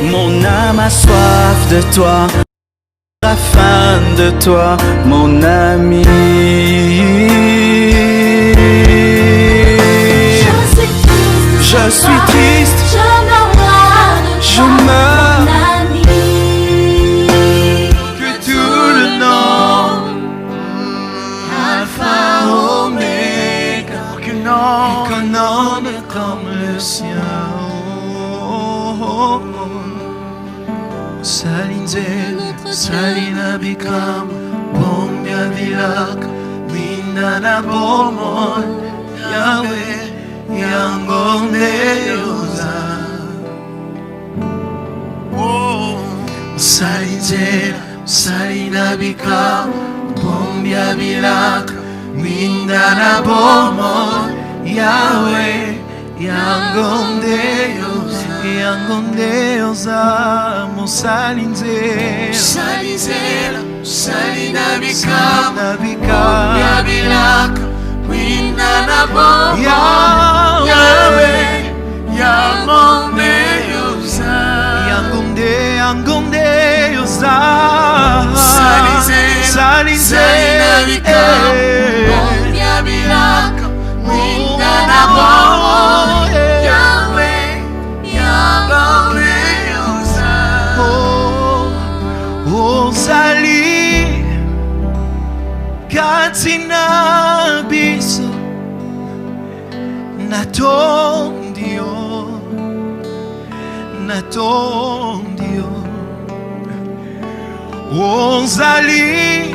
Mon âme a soif de toi, la faim de toi, mon ami. Je suis triste, je meurs, mon ami. que tout le nom, Alpha, Oméga, qu'un homme comme le sien. Salina bikam, bombia vilak, minana bomon, Yahweh, yangondeoza. Salina bikam, bombia vilak, minana bomon, Yahweh, yangondeoza. Yangondeoza, mon salinzela, salina bikam, bombia vilak, minana bomon, Yahweh, yangondeoza. Yangondeoza, salinzela bikam, bombia vilak, minana bomon, Yahweh, yangondeoza. Oh, Sali, katina biso, natondio. Ozali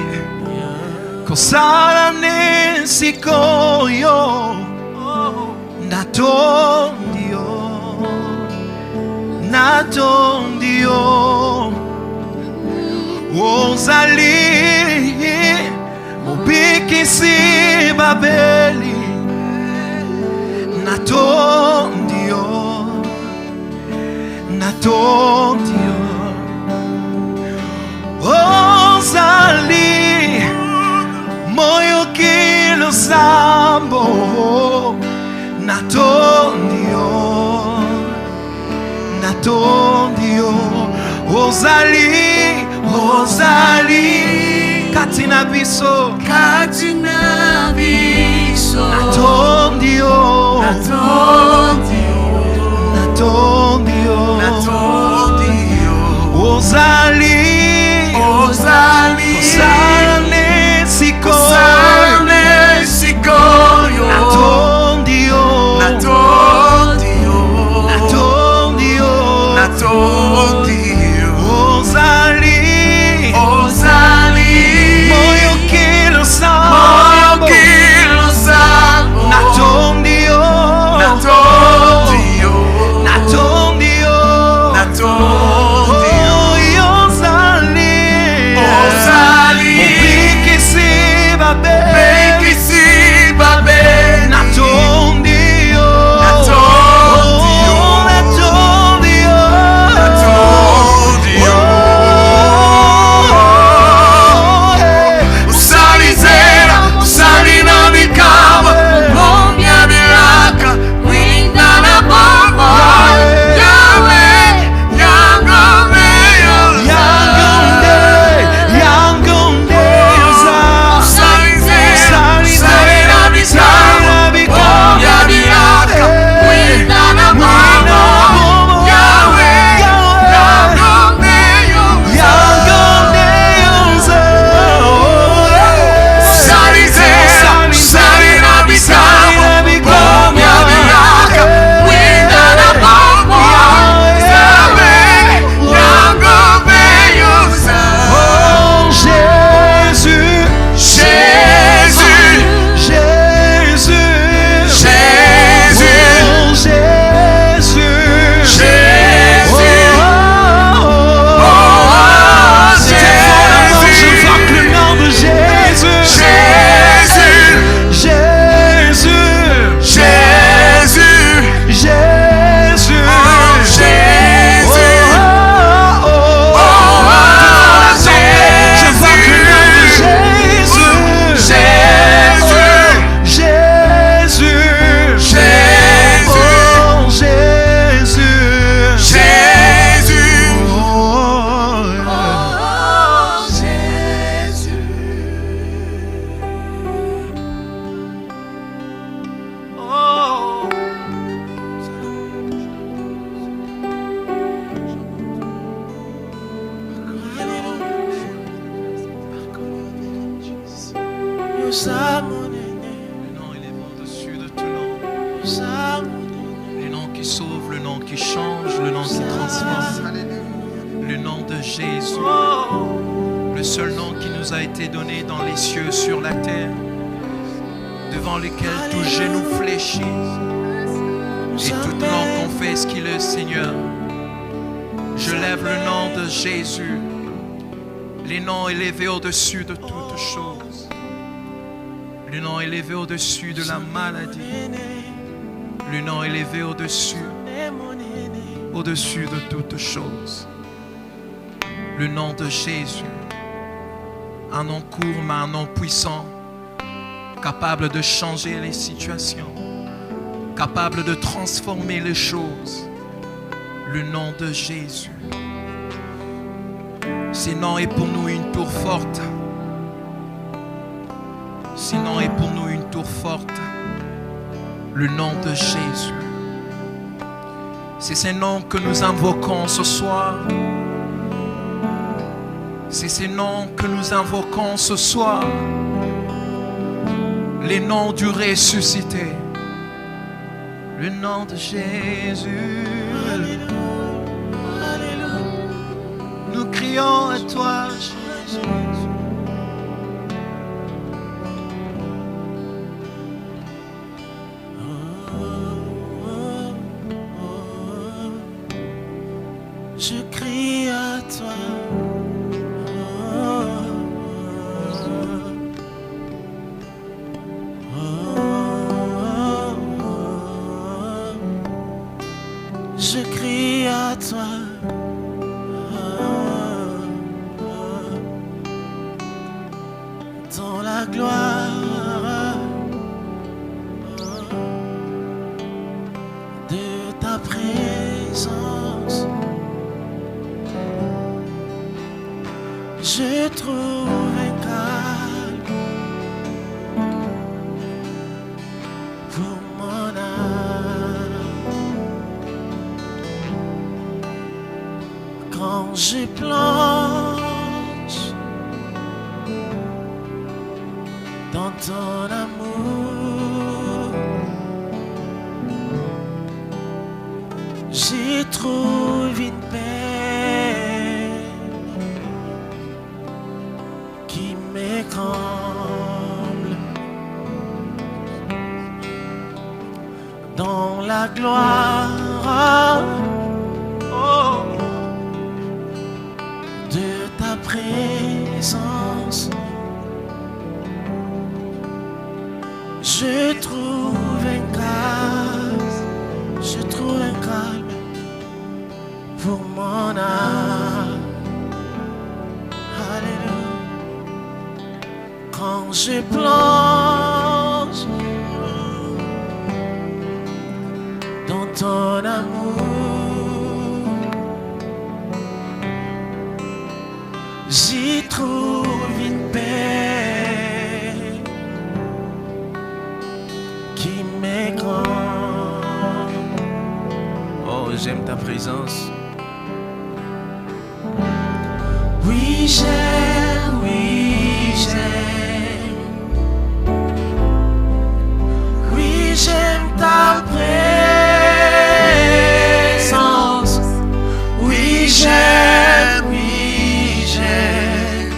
kosala nesikoyo natondio Ozali mobikisi babeli natondio Ozali moyo kilo sambo natondio Ozali katina biso natondio Ozali sikoyo natondio Ozali moyo kilo sambo natondio Le nom qui sauve, le nom qui change, le nom qui transforme. Le nom de Jésus. Le seul nom qui nous a été donné dans les cieux, sur la terre, devant lequel tout genou fléchit et toute langue confesse qu'il est Seigneur. Je lève le nom de Jésus, les noms élevés au-dessus de toutes choses, le nom élevé au-dessus de la maladie, le nom élevé au-dessus de toutes choses, le nom de Jésus, un nom court mais un nom puissant, capable de changer les situations, capable de transformer les choses. Le nom de Jésus. Ce nom est pour nous une tour forte. Ce nom est pour nous une tour forte. Le nom de Jésus. C'est ce nom que nous invoquons ce soir. C'est ce nom que nous invoquons ce soir. Les noms du ressuscité. Le nom de Jésus. Nous crions à toi, Jésus. Je crie à toi. Je crie à toi. Dans la gloire de ta présence, je trouve un calme pour mon âme. Quand je plonge dans ton amour, j'y trouve une paix qui m'écomble. Dans la gloire de ta présence, je trouve un calme, pour mon âme. Alléluia. Quand je plonge dans ton amour, j'y trouve une paix qui m'écomble. Oh, j'aime ta présence. Oui, j'aime, oui, j'aime. Oui, j'aime ta présence. Oui, j'aime, oui, j'aime.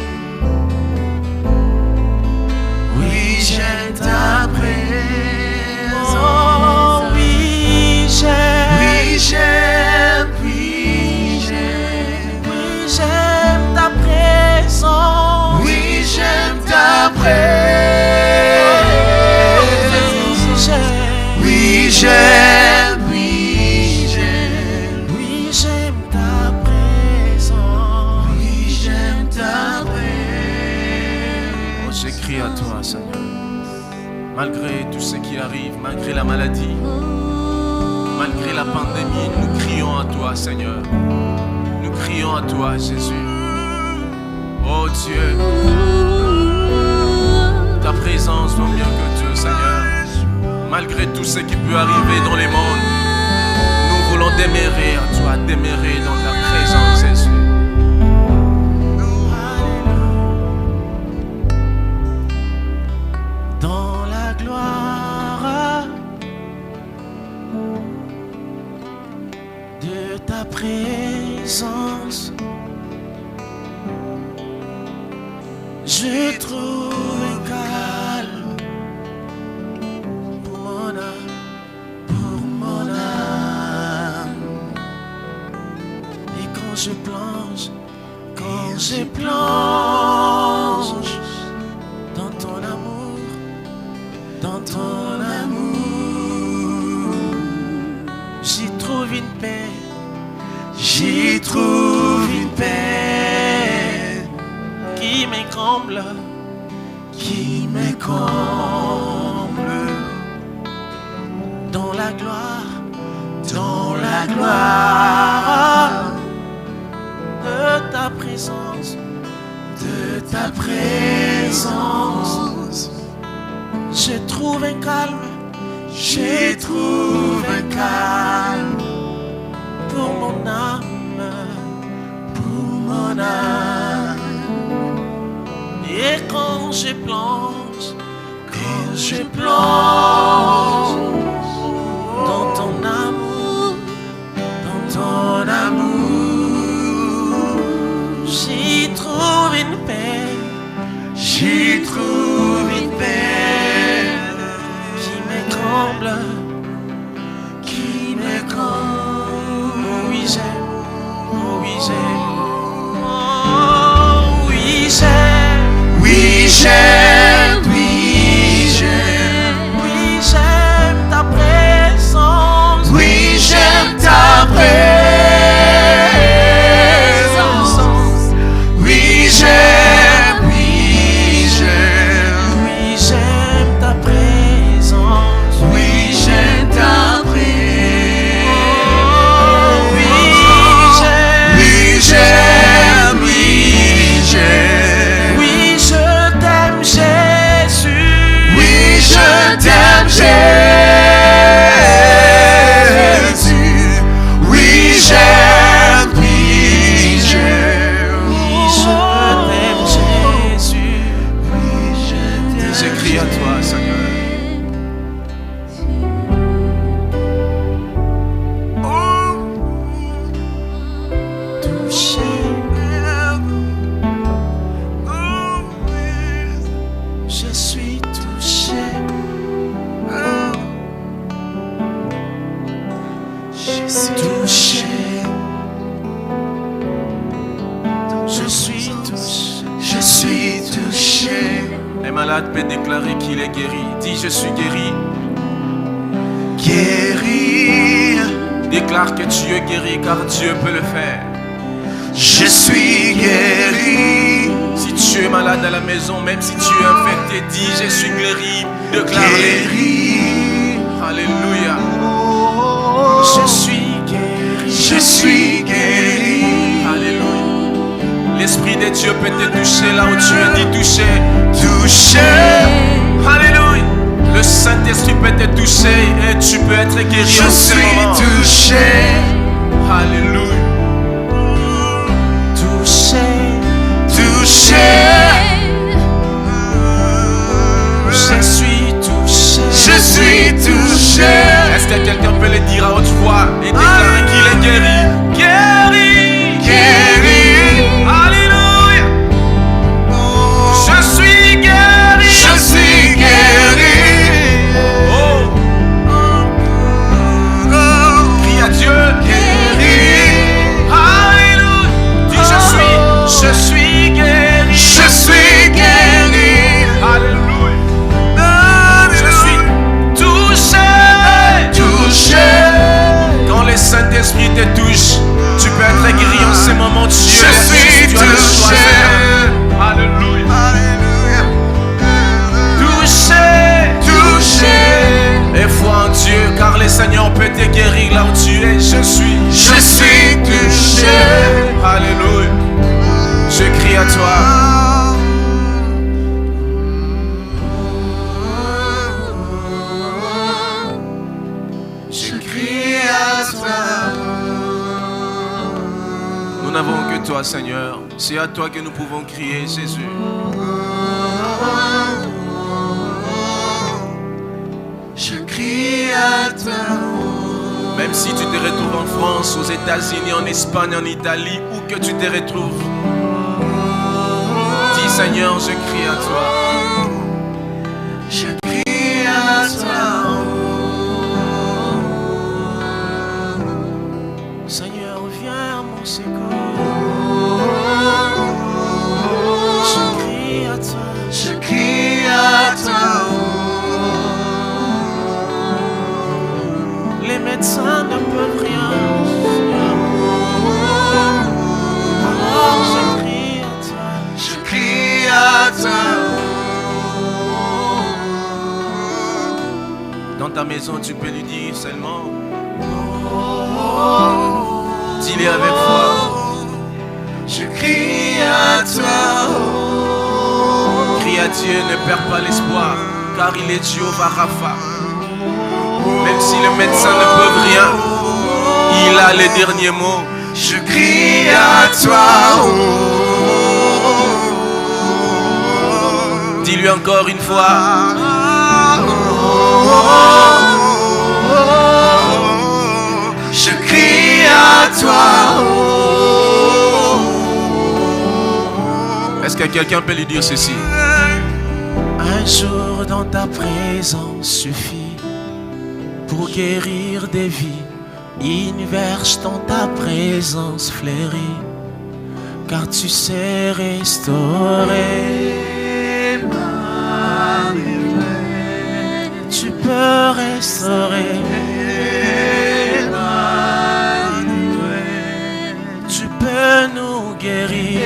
Oui, j'aime ta présence. Oh, oui, j'aime. Oui, j'aime, oui, j'aime. Oui, j'aime ta présence. Oui, j'aime ta présence. Oui, j'aime, oui, j'aime. Oui, j'aime ta présence. Oui, j'aime ta présence. Oh, j'écris à toi, Seigneur. Malgré tout ce qui arrive, malgré la maladie, malgré la pandémie, nous crions à toi, Seigneur. Nous crions à toi, Jésus. Oh Dieu, ta présence vaut mieux que Dieu, Seigneur. Malgré tout ce qui peut arriver dans les mondes, nous voulons demeurer à toi, demeurer dans ta présence, Jésus. Dans la gloire ta présence, je trouve un calme pour mon âme, pour mon âme. Et quand je plonge dans ton amour, j'y trouve une paix, j'y trouve une paix qui me comble, dans la gloire de ta présence, je trouve un calme, pour mon âme, Et quand je plonge dans ton amour, j'y trouve une paix, qui me comble, Oh oui j'aime, oh oui j'aime, oh oui j'aime, j'aime ta présence, j'aime ta présence. Oui, j'aime ta présence, oui, j'aime ta présence. oui je t'aime Jésus, Oui, je t'aime Jésus. Oui, j'aime, Jésus. J'écris à toi, Seigneur. Touché, je suis touché, je suis touché, je suis touché. Les malades peuvent déclarer qu'il est guéri. Dis, je suis guéri. Guéri, Déclare que tu es guéri car Dieu peut le faire. je suis guéri. Si tu es malade à la maison, même si tu es infecté, dis, je suis guéri. Déclare-le. Guéri, Alléluia. je suis guéri, je suis guéri. Alléluia. L'Esprit de Dieu peut te toucher là où tu es. Dis, toucher. Touché, Alléluia. Le Saint-Esprit peut te toucher et tu peux être guéri je en ce suis moment. touché. Alléluia. touché, Touché, je suis touché, je suis touché. Est-ce que quelqu'un peut le dire à haute voix et déclarer qu'il est guéri? Guéri! Guéri, Alléluia! Je suis guéri! je suis guéri. Oh! Crie à Dieu! Guéri, Alléluia! Dis je suis guéri! je suis guéri. Alléluia! Je suis touché! Touché, Quand le Saint-Esprit te touche, tu peux être guéri en ce moment. Tu je as le suis choix, touché. Seigneur. Alléluia! Touché! Touché, Et foi en Dieu, car le Seigneur peut te guérir là où tu es. Je suis touché. Alléluia. Je crie à toi. Je crie à toi. Nous n'avons que toi, Seigneur. C'est à toi que nous pouvons crier, Jésus. Je crie à toi. Même Même si tu te retrouves en France, aux États-Unis, en Espagne, en Italie, où que tu te retrouves, dis Seigneur, je crie à toi. Je crie à toi. Seigneur, viens à mon secours. Je crie à toi. Je crie à toi. Les médecins ne peuvent rien. Alors je crie à toi. Je crie à toi. Dans ta maison, tu peux lui dire seulement. Dis-le avec foi. Je crie à toi. Crie à Dieu, ne perds pas l'espoir, car il est Jéhovah Rapha. Même si les médecins ne peuvent rien, il a le dernier mot. Je crie à toi. Dis-lui encore une fois. Je crie à toi. Est-ce que quelqu'un peut lui dire ceci? Un jour dans ta présence suffit pour guérir des vies. Une verge dans ta présence fleurit, car tu sais restaurer. Tu peux restaurer. Tu peux nous guérir.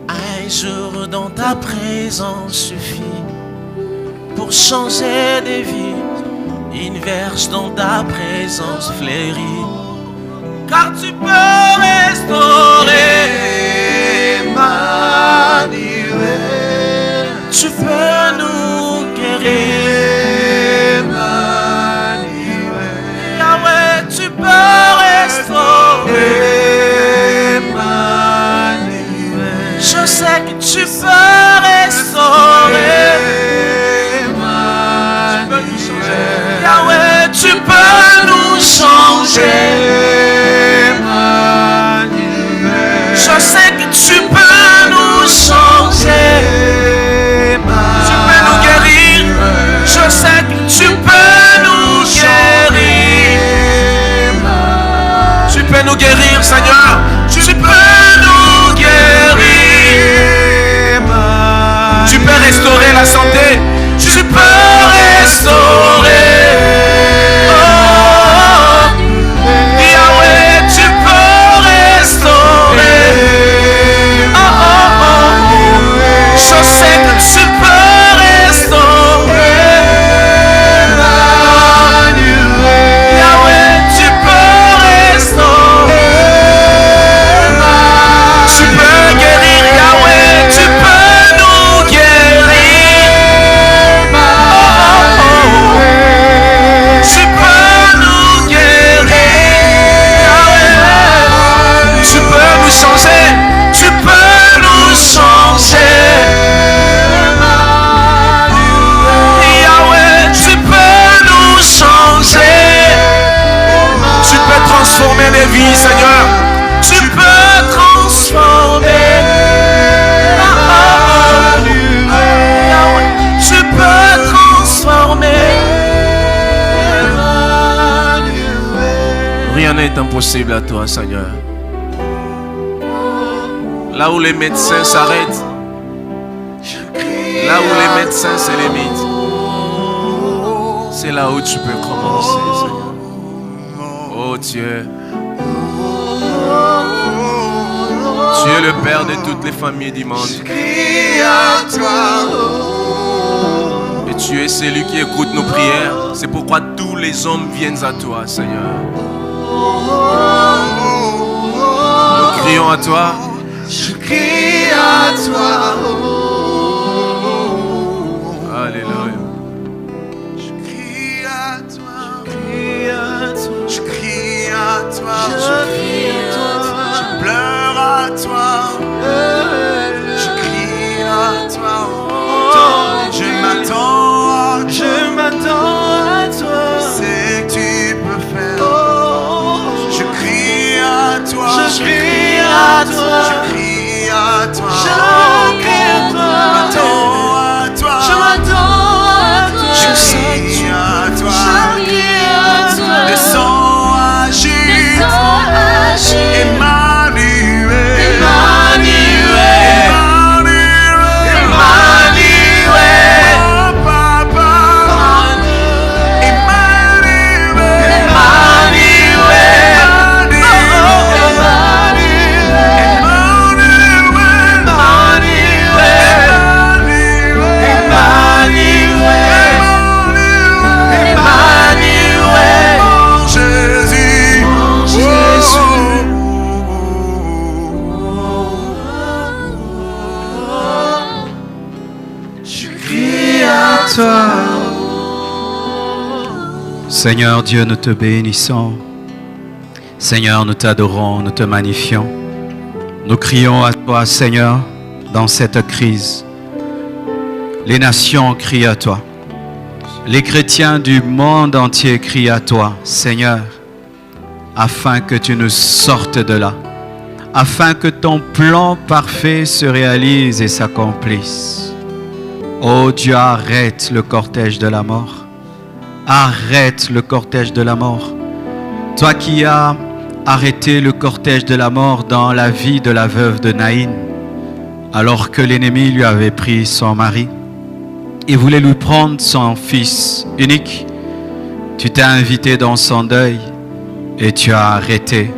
Un jour dans ta présence suffit pour changer des vies. Une verge dans ta présence fleurit, car tu peux restaurer. Tu peux nous guérir. Yahweh, tu peux restaurer. Je sais que tu peux restaurer. Tu peux nous changer. Yahweh, tu peux nous changer. Je sais que tu peux nous changer. Tu peux nous guérir. Je sais que tu peux nous guérir. Tu peux nous guérir, Seigneur. Tu peux nous guérir. Tu peux restaurer la santé. Tu peux restaurer. Yahweh, tu peux restaurer. Je sais que tu peux restaurer. Yahweh, tu peux restaurer. Tu peux guérir, Yahweh, tu peux nous guérir. Tu peux nous guérir, Yahweh. Tu peux nous changer, tu peux nous changer. Yahweh, tu peux nous changer. Tu peux transformer les vies, Seigneur. Tu peux transformer. Yahweh, tu peux transformer. Rien n'est impossible à toi, Seigneur. Là où les médecins s'arrêtent, là où les médecins se limitent, c'est là où tu peux commencer, Seigneur. Oh Dieu, tu es le Père de toutes les familles du monde. Et tu es celui qui écoute nos prières. C'est pourquoi tous les hommes viennent à toi, Seigneur. Nous crions à toi. Je crie à toi. Alléluia. Je crie à toi. Je crie à toi. Je pleure à toi. Je crie à toi. Je m'attends. Je crie à toi. Je m'attends à toi. Je crie à toi. Je crie à toi. Descends, agis. Emmanuel. Seigneur Dieu, nous te bénissons. Seigneur, nous t'adorons, nous te magnifions. Nous crions à toi, Seigneur, dans cette crise. Les nations crient à toi. Les chrétiens du monde entier crient à toi, Seigneur, afin que tu nous sortes de là, afin que ton plan parfait se réalise et s'accomplisse. Oh Dieu, arrête le cortège de la mort. Arrête le cortège de la mort. Toi qui as arrêté le cortège de la mort dans la vie de la veuve de Naïn, alors que l'ennemi lui avait pris son mari et voulait lui prendre son fils unique, tu t'es invité dans son deuil et tu as arrêté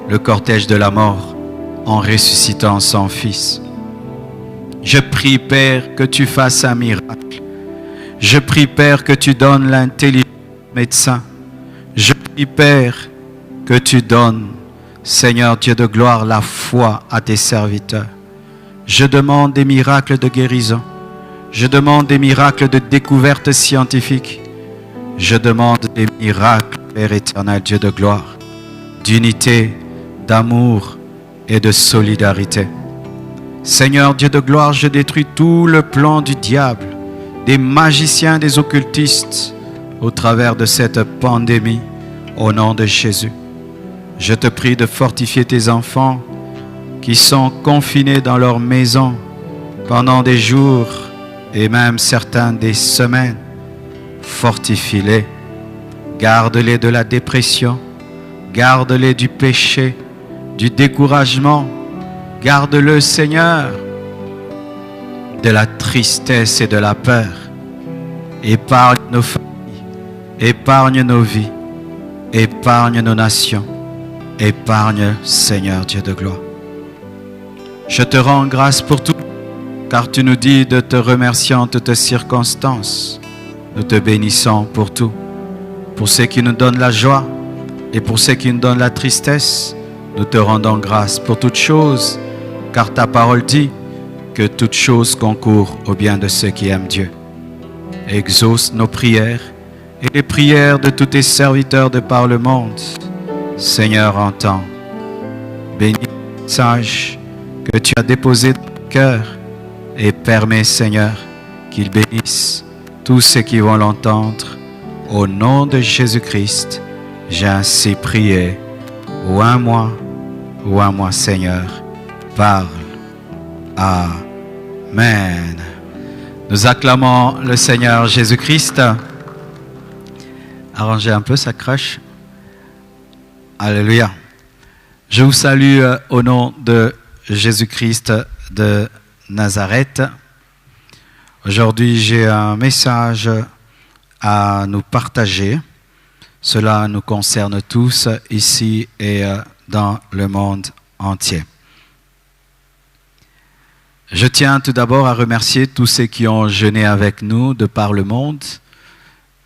le cortège de la mort en ressuscitant son fils. Je prie, Père, que tu fasses un miracle. Je prie, Père, que tu donnes l'intelligence aux médecins. Je prie, Père, que tu donnes, Seigneur Dieu de gloire, la foi à tes serviteurs. Je demande des miracles de guérison. Je demande des miracles de découverte scientifique. Je demande des miracles, Père éternel, Dieu de gloire, d'unité, d'amour et de solidarité. Seigneur Dieu de gloire, je détruis tout le plan du diable, des magiciens, des occultistes, au travers de cette pandémie, au nom de Jésus. Je te prie de fortifier tes enfants qui sont confinés dans leur maison pendant des jours et même certains des semaines. Fortifie-les, garde-les de la dépression, garde-les du péché, du découragement, garde-le, Seigneur, de la tristesse et de la peur. Épargne nos familles, épargne nos vies, épargne nos nations, épargne, Seigneur Dieu de gloire. Je te rends grâce pour tout, car tu nous dis de te remercier en toutes circonstances. Nous te bénissons pour tout, pour ceux qui nous donnent la joie et pour ceux qui nous donnent la tristesse. Nous te rendons grâce pour toutes choses, car ta parole dit que toutes choses concourent au bien de ceux qui aiment Dieu. Exauce nos prières et les prières de tous tes serviteurs de par le monde. Seigneur, entends. Bénis le message que tu as déposé dans le cœur et permets, Seigneur, qu'il bénisse tous ceux qui vont l'entendre. Au nom de Jésus-Christ, j'ai ainsi prié. Oins moi, Seigneur, parle. Amen. Nous acclamons le Seigneur Jésus-Christ. Arrangez un peu, ça crache. Alléluia. Je vous salue au nom de Jésus-Christ de Nazareth. Aujourd'hui, j'ai un message à nous partager. Cela nous concerne tous ici et dans le monde entier. Je tiens tout d'abord à remercier tous ceux qui ont jeûné avec nous de par le monde.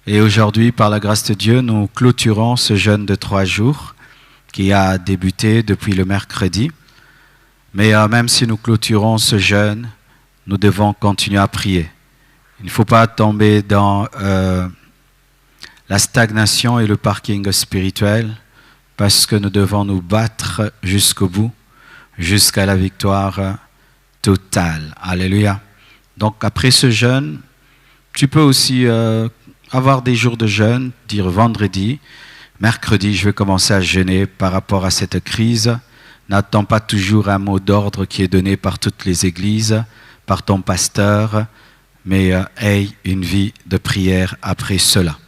Et aujourd'hui, par la grâce de Dieu, nous clôturons ce jeûne de 3 jours qui a débuté depuis le mercredi. Mais même si nous clôturons ce jeûne, nous devons continuer à prier. Il ne faut pas tomber dans la stagnation et le parking spirituel, parce que nous devons nous battre jusqu'au bout, jusqu'à la victoire totale. Alléluia. Donc après ce jeûne, tu peux aussi avoir des jours de jeûne, dire vendredi, mercredi, je vais commencer à jeûner par rapport à cette crise n'attends pas toujours un mot d'ordre qui est donné par toutes les églises, par ton pasteur, mais aie une vie de prière après cela.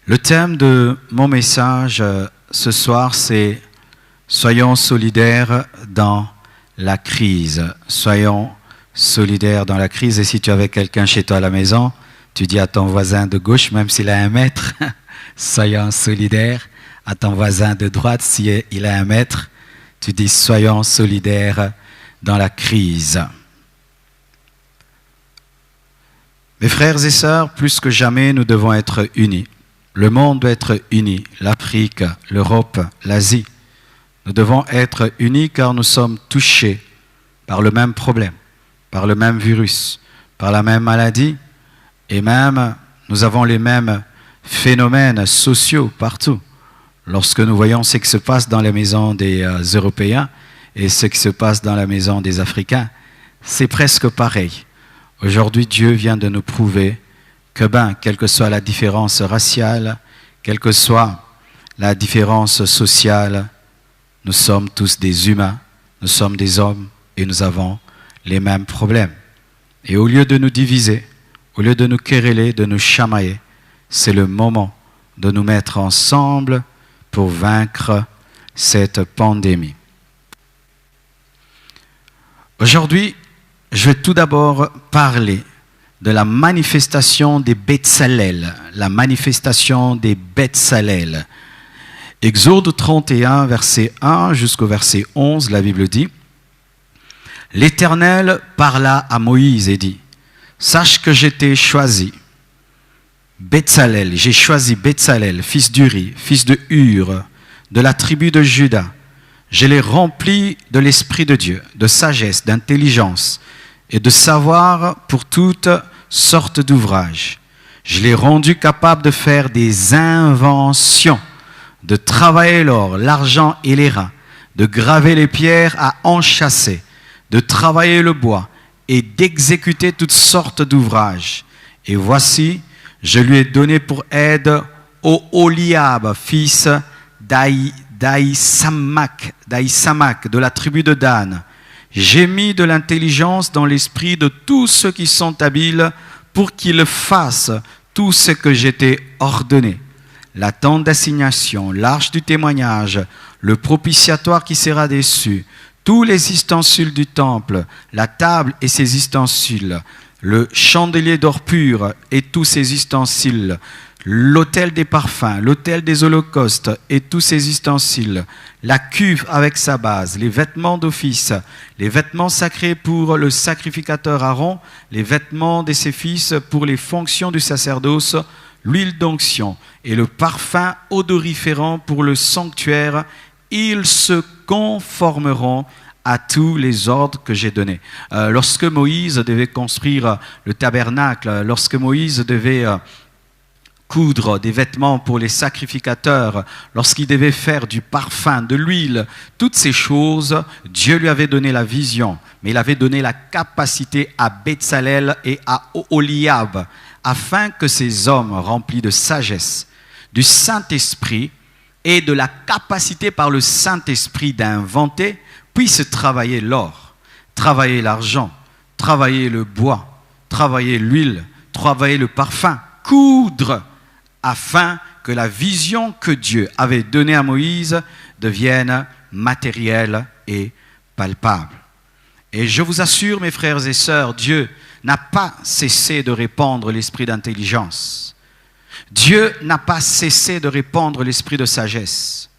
Le thème de mon message ce soir, c'est « Soyons solidaires dans la crise ». Soyons solidaires dans la crise. Et si tu avais quelqu'un chez toi à la maison, tu dis à ton voisin de gauche, même s'il a 1 mètre, « Soyons solidaires ». À ton voisin de droite, s'il a 1 mètre, tu dis « Soyons solidaires dans la crise ». Mes frères et sœurs, plus que jamais, nous devons être unis. Le monde doit être uni, l'Afrique, l'Europe, l'Asie. Nous devons être unis car nous sommes touchés par le même problème, par le même virus, par la même maladie, et même nous avons les mêmes phénomènes sociaux partout. Lorsque nous voyons ce qui se passe dans les maisons des Européens et ce qui se passe dans la maison des Africains, c'est presque pareil. Aujourd'hui, Dieu vient de nous prouver que quelle que soit la différence raciale, quelle que soit la différence sociale, nous sommes tous des humains, nous sommes des hommes et nous avons les mêmes problèmes. Et au lieu de nous diviser, au lieu de nous quereller, de nous chamailler, c'est le moment de nous mettre ensemble pour vaincre cette pandémie. Aujourd'hui, je vais tout d'abord parler de la manifestation des Betsalel, la manifestation des Betsalel. Exode 31, verset 1 jusqu'au verset 11, la Bible dit « L'Éternel parla à Moïse et dit « Sache que je t'ai choisi, Betsalel, j'ai choisi Betsalel, fils d'Uri, fils de Hur, de la tribu de Juda. Je l'ai rempli de l'Esprit de Dieu, de sagesse, d'intelligence et de savoir pour toutes sortes d'ouvrages. Je l'ai rendu capable de faire des inventions, de travailler l'or, l'argent et les reins, de graver les pierres à enchâsser, de travailler le bois et d'exécuter toutes sortes d'ouvrages. Et voici, je lui ai donné pour aide Oholiab, fils d'Ahisamak, de la tribu de Dan. J'ai mis de l'intelligence dans l'esprit de tous ceux qui sont habiles pour qu'ils fassent tout ce que je t'ai ordonné. La tente d'assignation, l'arche du témoignage, le propitiatoire qui sera dessus, tous les ustensiles du temple, la table et ses ustensiles, le chandelier d'or pur et tous ses ustensiles, l'autel des parfums, l'autel des holocaustes et tous ses ustensiles, la cuve avec sa base, les vêtements d'office, les vêtements sacrés pour le sacrificateur Aaron, les vêtements de ses fils pour les fonctions du sacerdoce, l'huile d'onction et le parfum odoriférant pour le sanctuaire, ils se conformeront à tous les ordres que j'ai donnés. Lorsque Moïse devait construire le tabernacle, lorsque Moïse devait coudre des vêtements pour les sacrificateurs, lorsqu'il devait faire du parfum, de l'huile, toutes ces choses, Dieu lui avait donné la vision, mais il avait donné la capacité à Betsalel et à Oholiab, afin que ces hommes remplis de sagesse, du Saint-Esprit et de la capacité par le Saint-Esprit d'inventer, puissent travailler l'or, travailler l'argent, travailler le bois, travailler l'huile, travailler le parfum, coudre, afin que la vision que Dieu avait donnée à Moïse devienne matérielle et palpable. Et je vous assure, mes frères et sœurs, Dieu n'a pas cessé de répandre l'esprit d'intelligence. Dieu n'a pas cessé de répandre l'esprit de sagesse.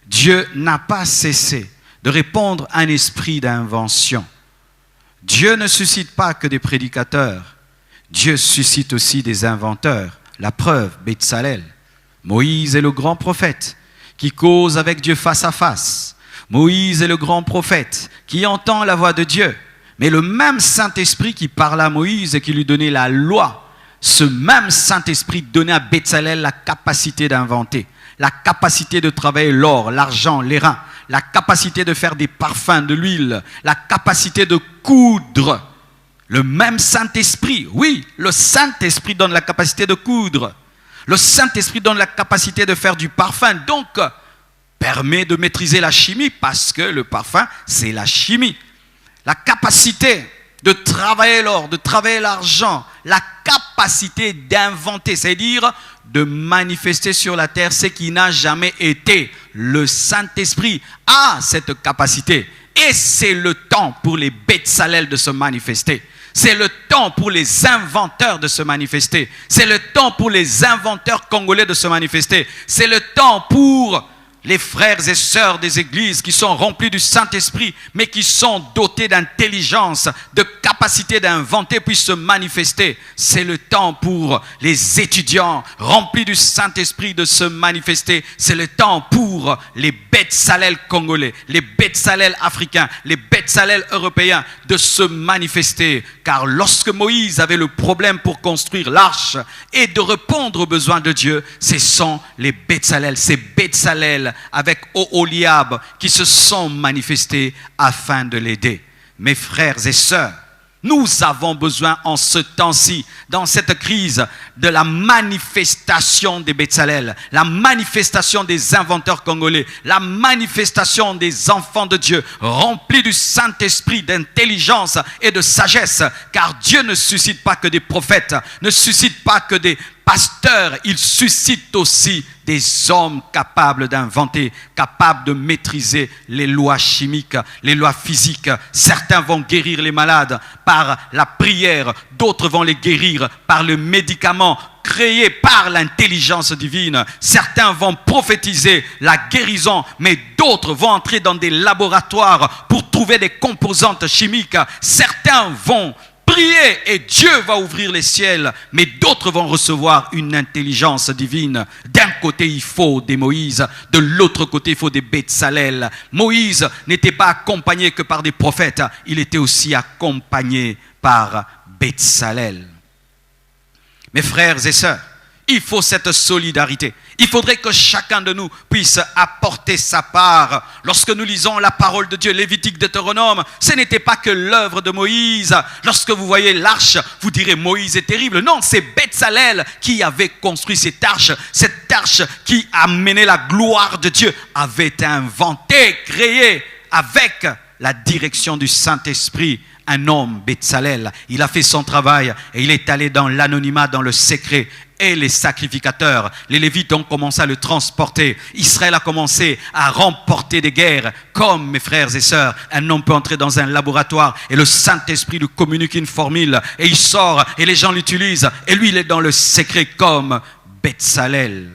Dieu n'a pas cessé de répandre un esprit d'invention. Dieu ne suscite pas que des prédicateurs. Dieu suscite aussi des inventeurs. La preuve, Betsalel. Moïse est le grand prophète qui cause avec Dieu face à face. Moïse est le grand prophète qui entend la voix de Dieu. Mais le même Saint-Esprit qui parle à Moïse et qui lui donnait la loi, ce même Saint-Esprit donnait à Betsalel la capacité d'inventer, la capacité de travailler l'or, l'argent, les reins, la capacité de faire des parfums, de l'huile, la capacité de coudre. Le même Saint-Esprit, oui, le Saint-Esprit donne la capacité de coudre. Le Saint-Esprit donne la capacité de faire du parfum. Donc, permet de maîtriser la chimie parce que le parfum, c'est la chimie. La capacité de travailler l'or, de travailler l'argent, la capacité d'inventer, c'est-à-dire de manifester sur la terre ce qui n'a jamais été. Le Saint-Esprit a cette capacité et c'est le temps pour les Bétzalel de se manifester. C'est le temps pour les inventeurs de se manifester. C'est le temps pour les inventeurs congolais de se manifester. C'est le temps pour les frères et sœurs des églises qui sont remplis du Saint-Esprit, mais qui sont dotés d'intelligence, de capacité d'inventer, puissent se manifester. C'est le temps pour les étudiants remplis du Saint-Esprit de se manifester. C'est le temps pour les Bétzalel congolais, les Bétzalel africains, les Bétzalel européens de se manifester. Car lorsque Moïse avait le problème pour construire l'arche et de répondre aux besoins de Dieu, ce sont les Bétzalel, ces Bétzalel avec Oholiab qui se sont manifestés afin de l'aider. Mes frères et sœurs, nous avons besoin en ce temps-ci, dans cette crise, de la manifestation des Bétzalel, la manifestation des inventeurs congolais, la manifestation des enfants de Dieu, remplis du Saint-Esprit, d'intelligence et de sagesse, car Dieu ne suscite pas que des prophètes, ne suscite pas que des pasteurs, il suscite aussi des hommes capables d'inventer, capables de maîtriser les lois chimiques, les lois physiques. Certains vont guérir les malades par la prière, d'autres vont les guérir par le médicament créé par l'intelligence divine. Certains vont prophétiser la guérison, mais d'autres vont entrer dans des laboratoires pour trouver des composantes chimiques. Certains vont prier et Dieu va ouvrir les ciels, mais d'autres vont recevoir une intelligence divine. D'un côté, il faut des Moïse, de l'autre côté, il faut des Bétzalel. Moïse n'était pas accompagné que par des prophètes, il était aussi accompagné par Bétzalel. Mes frères et sœurs, il faut cette solidarité. Il faudrait que chacun de nous puisse apporter sa part. Lorsque nous lisons la parole de Dieu, Lévitique, Deutéronome, ce n'était pas que l'œuvre de Moïse. Lorsque vous voyez l'arche, vous direz Moïse est terrible. Non, c'est Bétzalel qui avait construit cette arche qui a mené la gloire de Dieu, avait été inventée, créée avec la direction du Saint-Esprit. Un homme, Bétzalel, il a fait son travail et il est allé dans l'anonymat, dans le secret. Et les sacrificateurs, les Lévites ont commencé à le transporter. Israël a commencé à remporter des guerres. Comme, mes frères et sœurs, un homme peut entrer dans un laboratoire et le Saint-Esprit lui communique une formule et il sort et les gens l'utilisent. Et lui, il est dans le secret comme Bétzalel.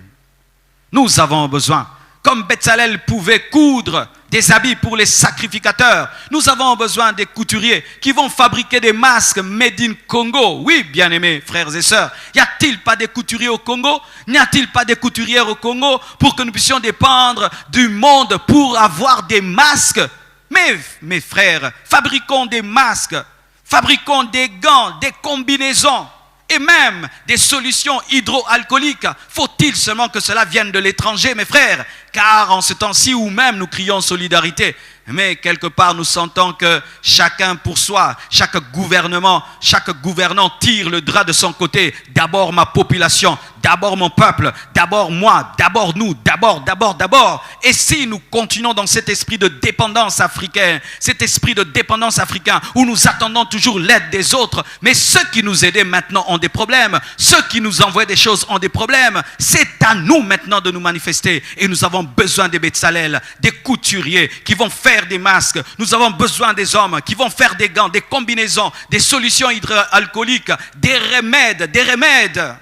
Nous avons besoin, comme Bétzalel pouvait coudre des habits pour les sacrificateurs, nous avons besoin des couturiers qui vont fabriquer des masques made in Congo. Oui, bien-aimés frères et sœurs, y a-t-il pas des couturiers au Congo? N'y a-t-il pas des couturières au Congo pour que nous puissions dépendre du monde pour avoir des masques? Mais mes frères, fabriquons des masques, fabriquons des gants, des combinaisons et même des solutions hydroalcooliques. Faut-il seulement que cela vienne de l'étranger, mes frères? Car en ce temps-ci où même nous crions solidarité, mais quelque part nous sentons que chacun pour soi, chaque gouvernement, chaque gouvernant tire le drap de son côté. D'abord ma population, d'abord mon peuple, d'abord moi, d'abord nous, d'abord. Et si nous continuons dans cet esprit de dépendance africaine, cet esprit de dépendance africain où nous attendons toujours l'aide des autres, mais ceux qui nous aidaient maintenant ont des problèmes, ceux qui nous envoient des choses ont des problèmes, c'est à nous maintenant de nous manifester. Et nous avons besoin des Bétzalel, des couturiers qui vont faire des masques. Nous avons besoin des hommes qui vont faire des gants, des combinaisons, des solutions hydroalcooliques, des remèdes.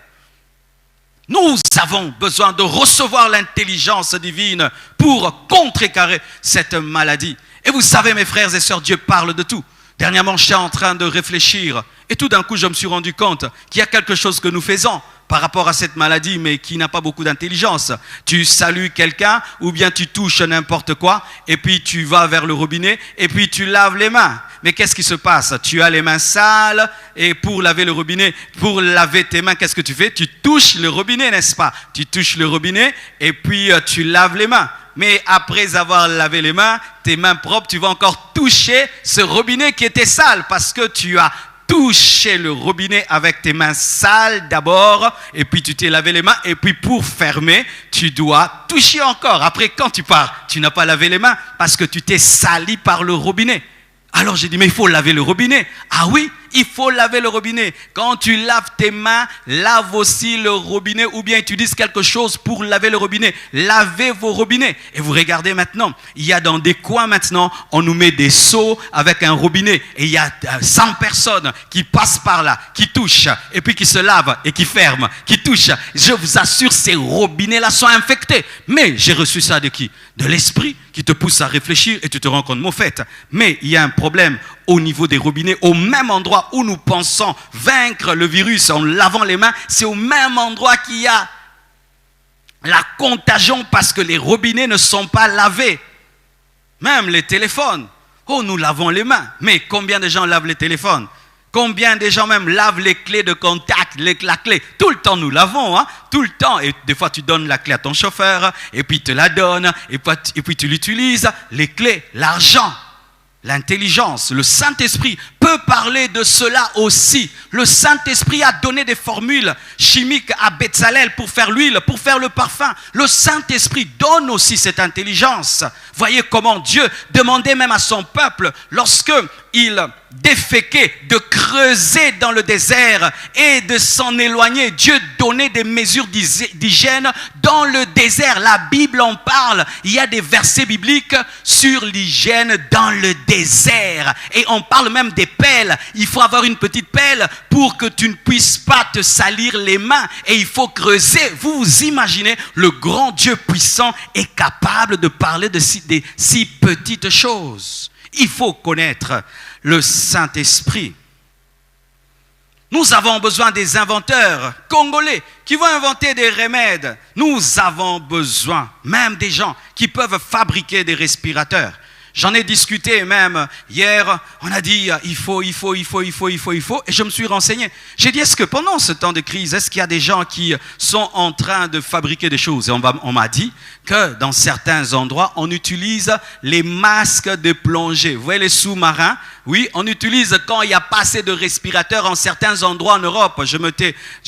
Nous avons besoin de recevoir l'intelligence divine pour contrecarrer cette maladie. Et vous savez, mes frères et sœurs, Dieu parle de tout. Dernièrement, j'étais en train de réfléchir et tout d'un coup, je me suis rendu compte qu'il y a quelque chose que nous faisons par rapport à cette maladie, mais qui n'a pas beaucoup d'intelligence. Tu salues quelqu'un ou bien tu touches n'importe quoi et puis tu vas vers le robinet et puis tu laves les mains. Mais qu'est-ce qui se passe? Tu as les mains sales et pour laver le robinet, pour laver tes mains, qu'est-ce que tu fais? Tu touches le robinet, n'est-ce pas? Tu touches le robinet et puis tu laves les mains. Mais après avoir lavé les mains, tes mains propres, tu vas encore toucher ce robinet qui était sale parce que tu as touché le robinet avec tes mains sales d'abord, et puis tu t'es lavé les mains, et puis pour fermer, tu dois toucher encore. Après, quand tu pars, tu n'as pas lavé les mains parce que tu t'es sali par le robinet. Alors j'ai dit, mais il faut laver le robinet. Ah oui, il faut laver le robinet. Quand tu laves tes mains, lave aussi le robinet, ou bien utilise quelque chose pour laver le robinet. Lavez vos robinets. Et vous regardez maintenant, il y a dans des coins maintenant, on nous met des seaux avec un robinet. Et il y a 100 personnes qui passent par là, qui touchent, et puis qui se lavent et qui ferment, qui touchent. Je vous assure, ces robinets-là sont infectés. Mais j'ai reçu ça de qui? De l'esprit qui te pousse à réfléchir et tu te rends compte, mon fait. Mais il y a un problème au niveau des robinets, au même endroit où nous pensons vaincre le virus en lavant les mains, c'est au même endroit qu'il y a la contagion parce que les robinets ne sont pas lavés. Même les téléphones. Oh, nous lavons les mains. Mais combien de gens lavent les téléphones? Combien de gens même lavent les clés de contact, la clé? Tout le temps nous lavons, hein? Tout le temps. Et des fois tu donnes la clé à ton chauffeur, et puis il te la donne, et puis tu l'utilises. Les clés, l'argent, l'intelligence, le Saint-Esprit peut parler de cela aussi. Le Saint-Esprit a donné des formules chimiques à Bezalel pour faire l'huile, pour faire le parfum. Le Saint-Esprit donne aussi cette intelligence. Voyez comment Dieu demandait même à son peuple, lorsque il déféquait, de creuser dans le désert et de s'en éloigner. Dieu donnait des mesures d'hygiène dans le désert. La Bible en parle. Il y a des versets bibliques sur l'hygiène dans le désert. Et on parle même des pelles. Il faut avoir une petite pelle pour que tu ne puisses pas te salir les mains. Et il faut creuser. Vous vous imaginez, le grand Dieu puissant est capable de parler de si petites choses. Il faut connaître le Saint-Esprit. Nous avons besoin des inventeurs congolais qui vont inventer des remèdes. Nous avons besoin même des gens qui peuvent fabriquer des respirateurs. J'en ai discuté même hier, on a dit il faut. Et je me suis renseigné. J'ai dit, est-ce que pendant ce temps de crise, est-ce qu'il y a des gens qui sont en train de fabriquer des choses? Et on m'a dit que dans certains endroits, on utilise les masques de plongée. Vous voyez les sous-marins? Oui, on utilise quand il n'y a pas assez de respirateurs en certains endroits en Europe. Je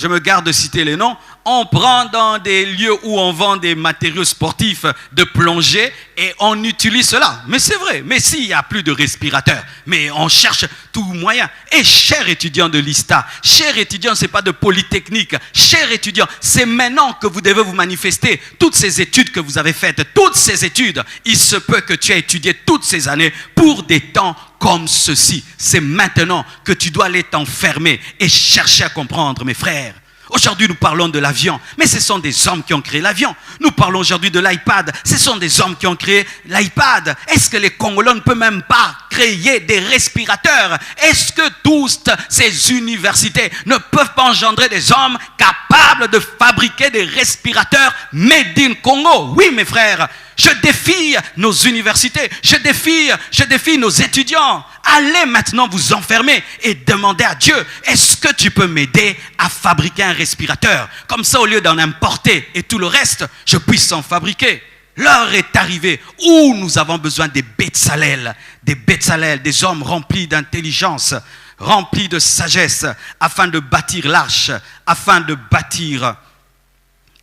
me garde de citer les noms. On prend dans des lieux où on vend des matériaux sportifs de plongée et on utilise cela. Mais c'est vrai, mais s'il n'y a plus de respirateurs, mais on cherche tout moyen. Et chers étudiants de l'ISTA, chers étudiants, ce n'est pas de Polytechnique, chers étudiants, c'est maintenant que vous devez vous manifester. Toutes ces études que vous avez faites, toutes ces études, il se peut que tu aies étudié toutes ces années pour des temps comme ceci. C'est maintenant que tu dois aller t'enfermer et chercher à comprendre, mes frères. Aujourd'hui, nous parlons de l'avion, mais ce sont des hommes qui ont créé l'avion. Nous parlons aujourd'hui de l'iPad, ce sont des hommes qui ont créé l'iPad. Est-ce que les Congolais ne peuvent même pas créer des respirateurs? Est-ce que toutes ces universités ne peuvent pas engendrer des hommes capables de fabriquer des respirateurs made in Congo? Oui, mes frères. Je défie nos universités, je défie nos étudiants. Allez maintenant vous enfermer et demandez à Dieu, est-ce que tu peux m'aider à fabriquer un respirateur? Comme ça, au lieu d'en importer et tout le reste, je puisse en fabriquer. L'heure est arrivée où nous avons besoin des Bezalel, des hommes remplis d'intelligence, remplis de sagesse, afin de bâtir l'arche, afin de bâtir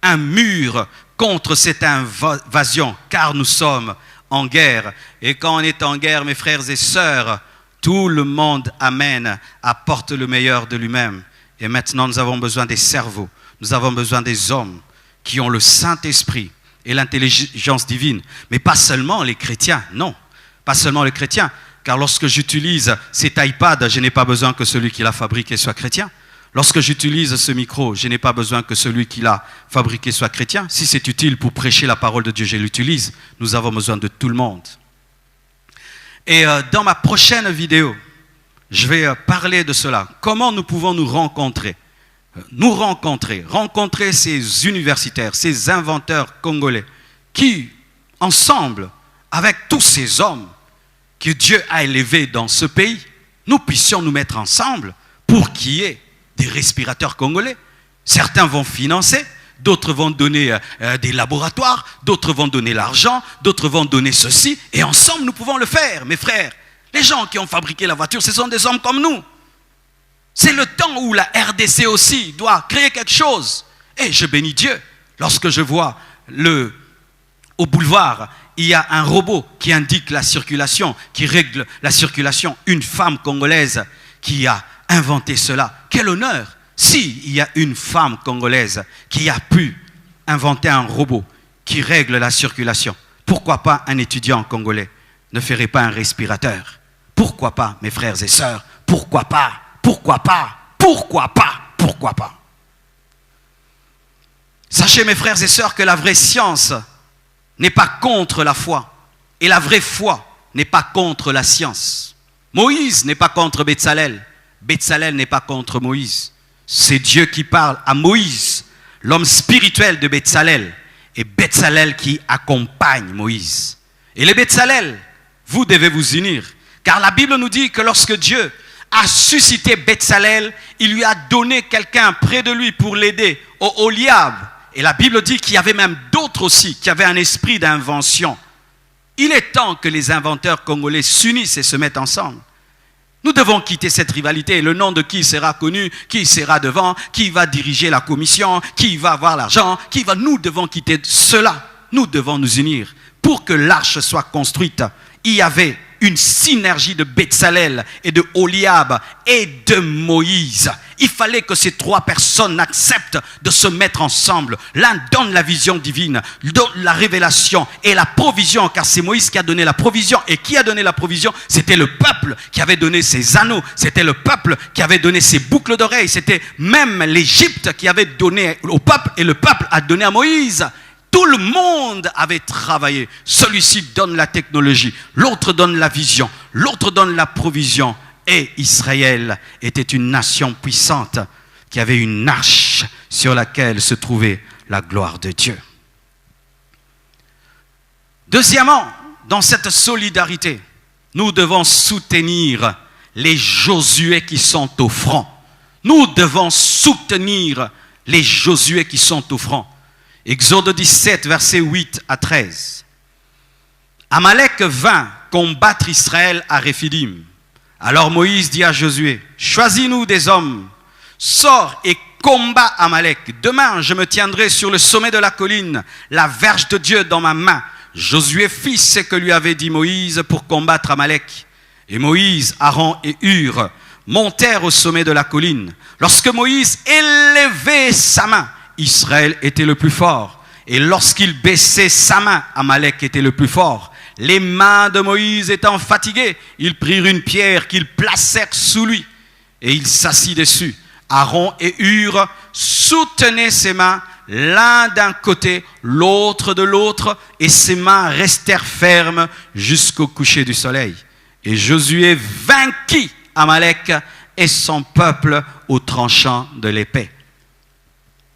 un mur contre cette invasion, car nous sommes en guerre. Et quand on est en guerre, mes frères et sœurs, tout le monde apporte le meilleur de lui-même. Et maintenant, nous avons besoin des cerveaux, nous avons besoin des hommes qui ont le Saint-Esprit et l'intelligence divine. Mais pas seulement les chrétiens, non, pas seulement les chrétiens, car lorsque j'utilise cet iPad, je n'ai pas besoin que celui qui l'a fabriqué soit chrétien. Lorsque j'utilise ce micro, je n'ai pas besoin que celui qui l'a fabriqué soit chrétien. Si c'est utile pour prêcher la parole de Dieu, je l'utilise. Nous avons besoin de tout le monde. Et dans ma prochaine vidéo, je vais parler de cela. Comment nous pouvons nous rencontrer? Rencontrer ces universitaires, ces inventeurs congolais qui, ensemble, avec tous ces hommes que Dieu a élevés dans ce pays, nous puissions nous mettre ensemble pour qu'il y ait des respirateurs congolais. Certains vont financer, d'autres vont donner des laboratoires, d'autres vont donner l'argent, d'autres vont donner ceci, et ensemble nous pouvons le faire, mes frères. Les gens qui ont fabriqué la voiture, ce sont des hommes comme nous. C'est le temps où la RDC aussi doit créer quelque chose. Et je bénis Dieu lorsque je vois au boulevard, il y a un robot qui indique la circulation, qui règle la circulation. Une femme congolaise qui a inventé cela. Quel honneur! Si il y a une femme congolaise qui a pu inventer un robot qui règle la circulation, pourquoi pas un étudiant congolais ne ferait pas un respirateur? Pourquoi pas, mes frères et sœurs? Pourquoi pas? Pourquoi pas? Pourquoi pas? Pourquoi pas? Sachez, mes frères et sœurs, que la vraie science n'est pas contre la foi. Et la vraie foi n'est pas contre la science. Moïse n'est pas contre Betsalel. Betsalel n'est pas contre Moïse. C'est Dieu qui parle à Moïse, l'homme spirituel de Betsalel. Et Betsalel qui accompagne Moïse. Et les Betsalel, vous devez vous unir. Car la Bible nous dit que lorsque Dieu a suscité Betsalel, il lui a donné quelqu'un près de lui pour l'aider, au Oholiab. Et la Bible dit qu'il y avait même d'autres aussi qui avaient un esprit d'invention. Il est temps que les inventeurs congolais s'unissent et se mettent ensemble. Nous devons quitter cette rivalité. Le nom de qui sera connu, qui sera devant, qui va diriger la commission, qui va avoir l'argent, Nous devons quitter cela. Nous devons nous unir. Pour que l'arche soit construite, il y avait une synergie de Betsalel et de Oholiab et de Moïse. Il fallait que ces trois personnes acceptent de se mettre ensemble. L'un donne la vision divine, donne la révélation et la provision, car c'est Moïse qui a donné la provision. Et qui a donné la provision? C'était le peuple qui avait donné ses anneaux, c'était le peuple qui avait donné ses boucles d'oreilles, c'était même l'Égypte qui avait donné au peuple et le peuple a donné à Moïse. Tout le monde avait travaillé. Celui-ci donne la technologie, l'autre donne la vision, l'autre donne la provision. Et Israël était une nation puissante qui avait une arche sur laquelle se trouvait la gloire de Dieu. Deuxièmement, dans cette solidarité, nous devons soutenir les Josué qui sont au front. Nous devons soutenir les Josué qui sont au front. Exode 17, versets 8 à 13. Amalek vint combattre Israël à Réphidim. Alors Moïse dit à Josué, choisis-nous des hommes, sors et combat Amalek. Demain, je me tiendrai sur le sommet de la colline, la verge de Dieu dans ma main. Josué fit ce que lui avait dit Moïse pour combattre Amalek. Et Moïse, Aaron et Hur montèrent au sommet de la colline. Lorsque Moïse élevait sa main, Israël était le plus fort. Et lorsqu'il baissait sa main, Amalek était le plus fort. Les mains de Moïse étant fatiguées, ils prirent une pierre qu'ils placèrent sous lui. Et il s'assit dessus. Aaron et Hur soutenaient ses mains, l'un d'un côté, l'autre de l'autre, et ses mains restèrent fermes jusqu'au coucher du soleil. Et Josué vainquit Amalek et son peuple au tranchant de l'épée.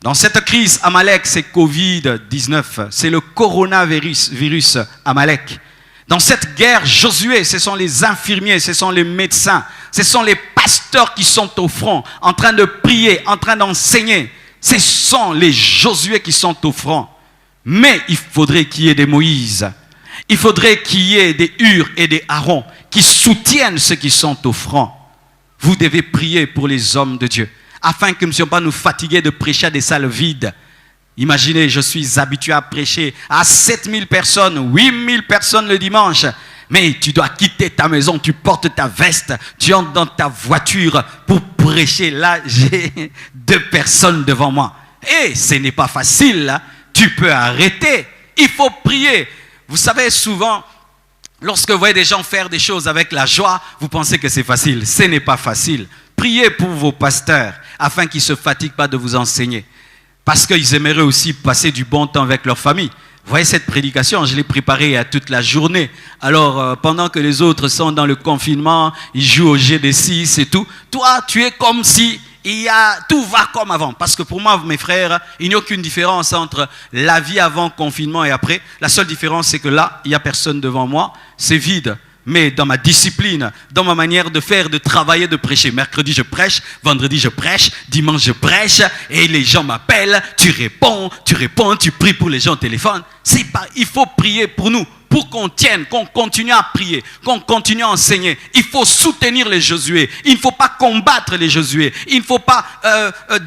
Dans cette crise, Amalek, c'est Covid-19, c'est le coronavirus Amalek. Dans cette guerre, Josué, ce sont les infirmiers, ce sont les médecins, ce sont les pasteurs qui sont au front, en train de prier, en train d'enseigner. Ce sont les Josué qui sont au front. Mais il faudrait qu'il y ait des Moïse, il faudrait qu'il y ait des Hur et des Aaron qui soutiennent ceux qui sont au front. Vous devez prier pour les hommes de Dieu, afin que nous ne soyons pas nous fatigués de prêcher à des salles vides. Imaginez, je suis habitué à prêcher à 7000 personnes, 8000 personnes le dimanche. Mais tu dois quitter ta maison, tu portes ta veste, tu entres dans ta voiture pour prêcher. Là, j'ai 2 personnes devant moi. Et ce n'est pas facile, là. Tu peux arrêter. Il faut prier. Vous savez, souvent, lorsque vous voyez des gens faire des choses avec la joie, vous pensez que c'est facile. Ce n'est pas facile. Priez pour vos pasteurs, afin qu'ils ne se fatiguent pas de vous enseigner. Parce qu'ils aimeraient aussi passer du bon temps avec leur famille. Vous voyez cette prédication, je l'ai préparée à toute la journée. Alors, pendant que les autres sont dans le confinement, ils jouent au GD6 et tout. Toi, tu es comme si tout va comme avant. Parce que pour moi, mes frères, il n'y a aucune différence entre la vie avant confinement et après. La seule différence, c'est que là, il n'y a personne devant moi. C'est vide. Mais dans ma discipline, dans ma manière de faire, de travailler, de prêcher. Mercredi, je prêche. Vendredi, je prêche. Dimanche, je prêche. Et les gens m'appellent. Tu réponds, tu pries pour les gens au téléphone. Il faut prier pour nous. pour qu'on tienne, qu'on continue à prier, qu'on continue à enseigner. Il faut soutenir les Josué. Il ne faut pas combattre les Josué. Il ne faut pas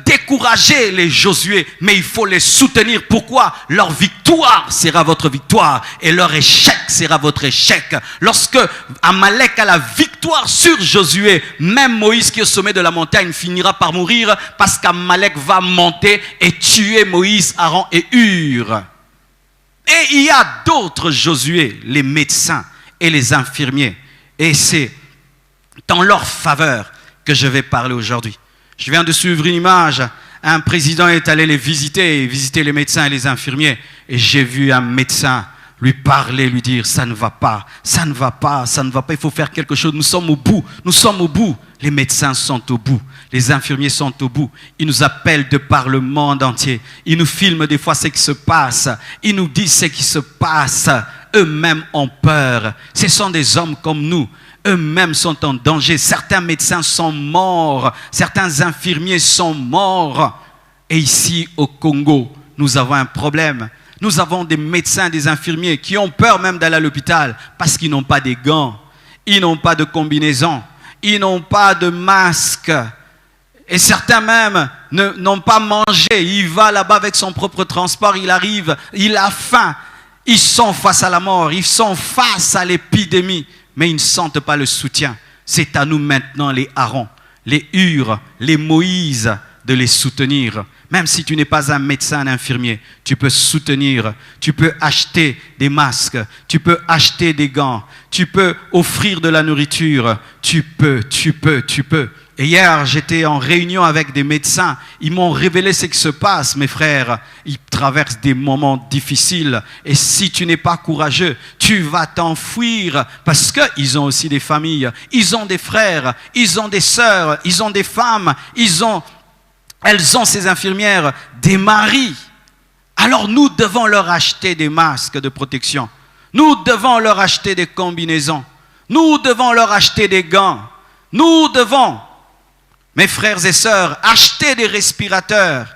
décourager les Josué, mais il faut les soutenir. Pourquoi? Leur victoire sera votre victoire et leur échec sera votre échec. Lorsque Amalek a la victoire sur Josué, même Moïse qui est au sommet de la montagne finira par mourir parce qu'Amalek va monter et tuer Moïse, Aaron et Hur. Et il y a d'autres Josué, les médecins et les infirmiers. Et c'est dans leur faveur que je vais parler aujourd'hui. Je viens de suivre une image. Un président est allé les visiter les médecins et les infirmiers. Et j'ai vu un médecin lui parler, lui dire, ça ne va pas, ça ne va pas, ça ne va pas, il faut faire quelque chose, nous sommes au bout, nous sommes au bout. Les médecins sont au bout, les infirmiers sont au bout. Ils nous appellent de par le monde entier. Ils nous filment des fois ce qui se passe. Ils nous disent ce qui se passe. Eux-mêmes ont peur. Ce sont des hommes comme nous. Eux-mêmes sont en danger. Certains médecins sont morts. Certains infirmiers sont morts. Et ici au Congo, nous avons un problème. Nous avons des médecins, des infirmiers qui ont peur même d'aller à l'hôpital parce qu'ils n'ont pas des gants. Ils n'ont pas de combinaison. Ils n'ont pas de masque. Et certains même n'ont pas mangé. Il va là-bas avec son propre transport. Il arrive. Il a faim. Ils sont face à la mort. Ils sont face à l'épidémie. Mais ils ne sentent pas le soutien. C'est à nous maintenant, les Aaron, les Hur, les Moïse, de les soutenir. Même si tu n'es pas un médecin, un infirmier, tu peux soutenir, tu peux acheter des masques, tu peux acheter des gants, tu peux offrir de la nourriture, tu peux. Et hier, j'étais en réunion avec des médecins, ils m'ont révélé ce qui se passe, mes frères. Ils traversent des moments difficiles et si tu n'es pas courageux, tu vas t'enfuir parce qu'ils ont aussi des familles, ils ont des frères, ils ont des sœurs, ils ont des femmes, elles ont, ces infirmières, des maris. Alors nous devons leur acheter des masques de protection. Nous devons leur acheter des combinaisons. Nous devons leur acheter des gants. Nous devons, mes frères et sœurs, acheter des respirateurs.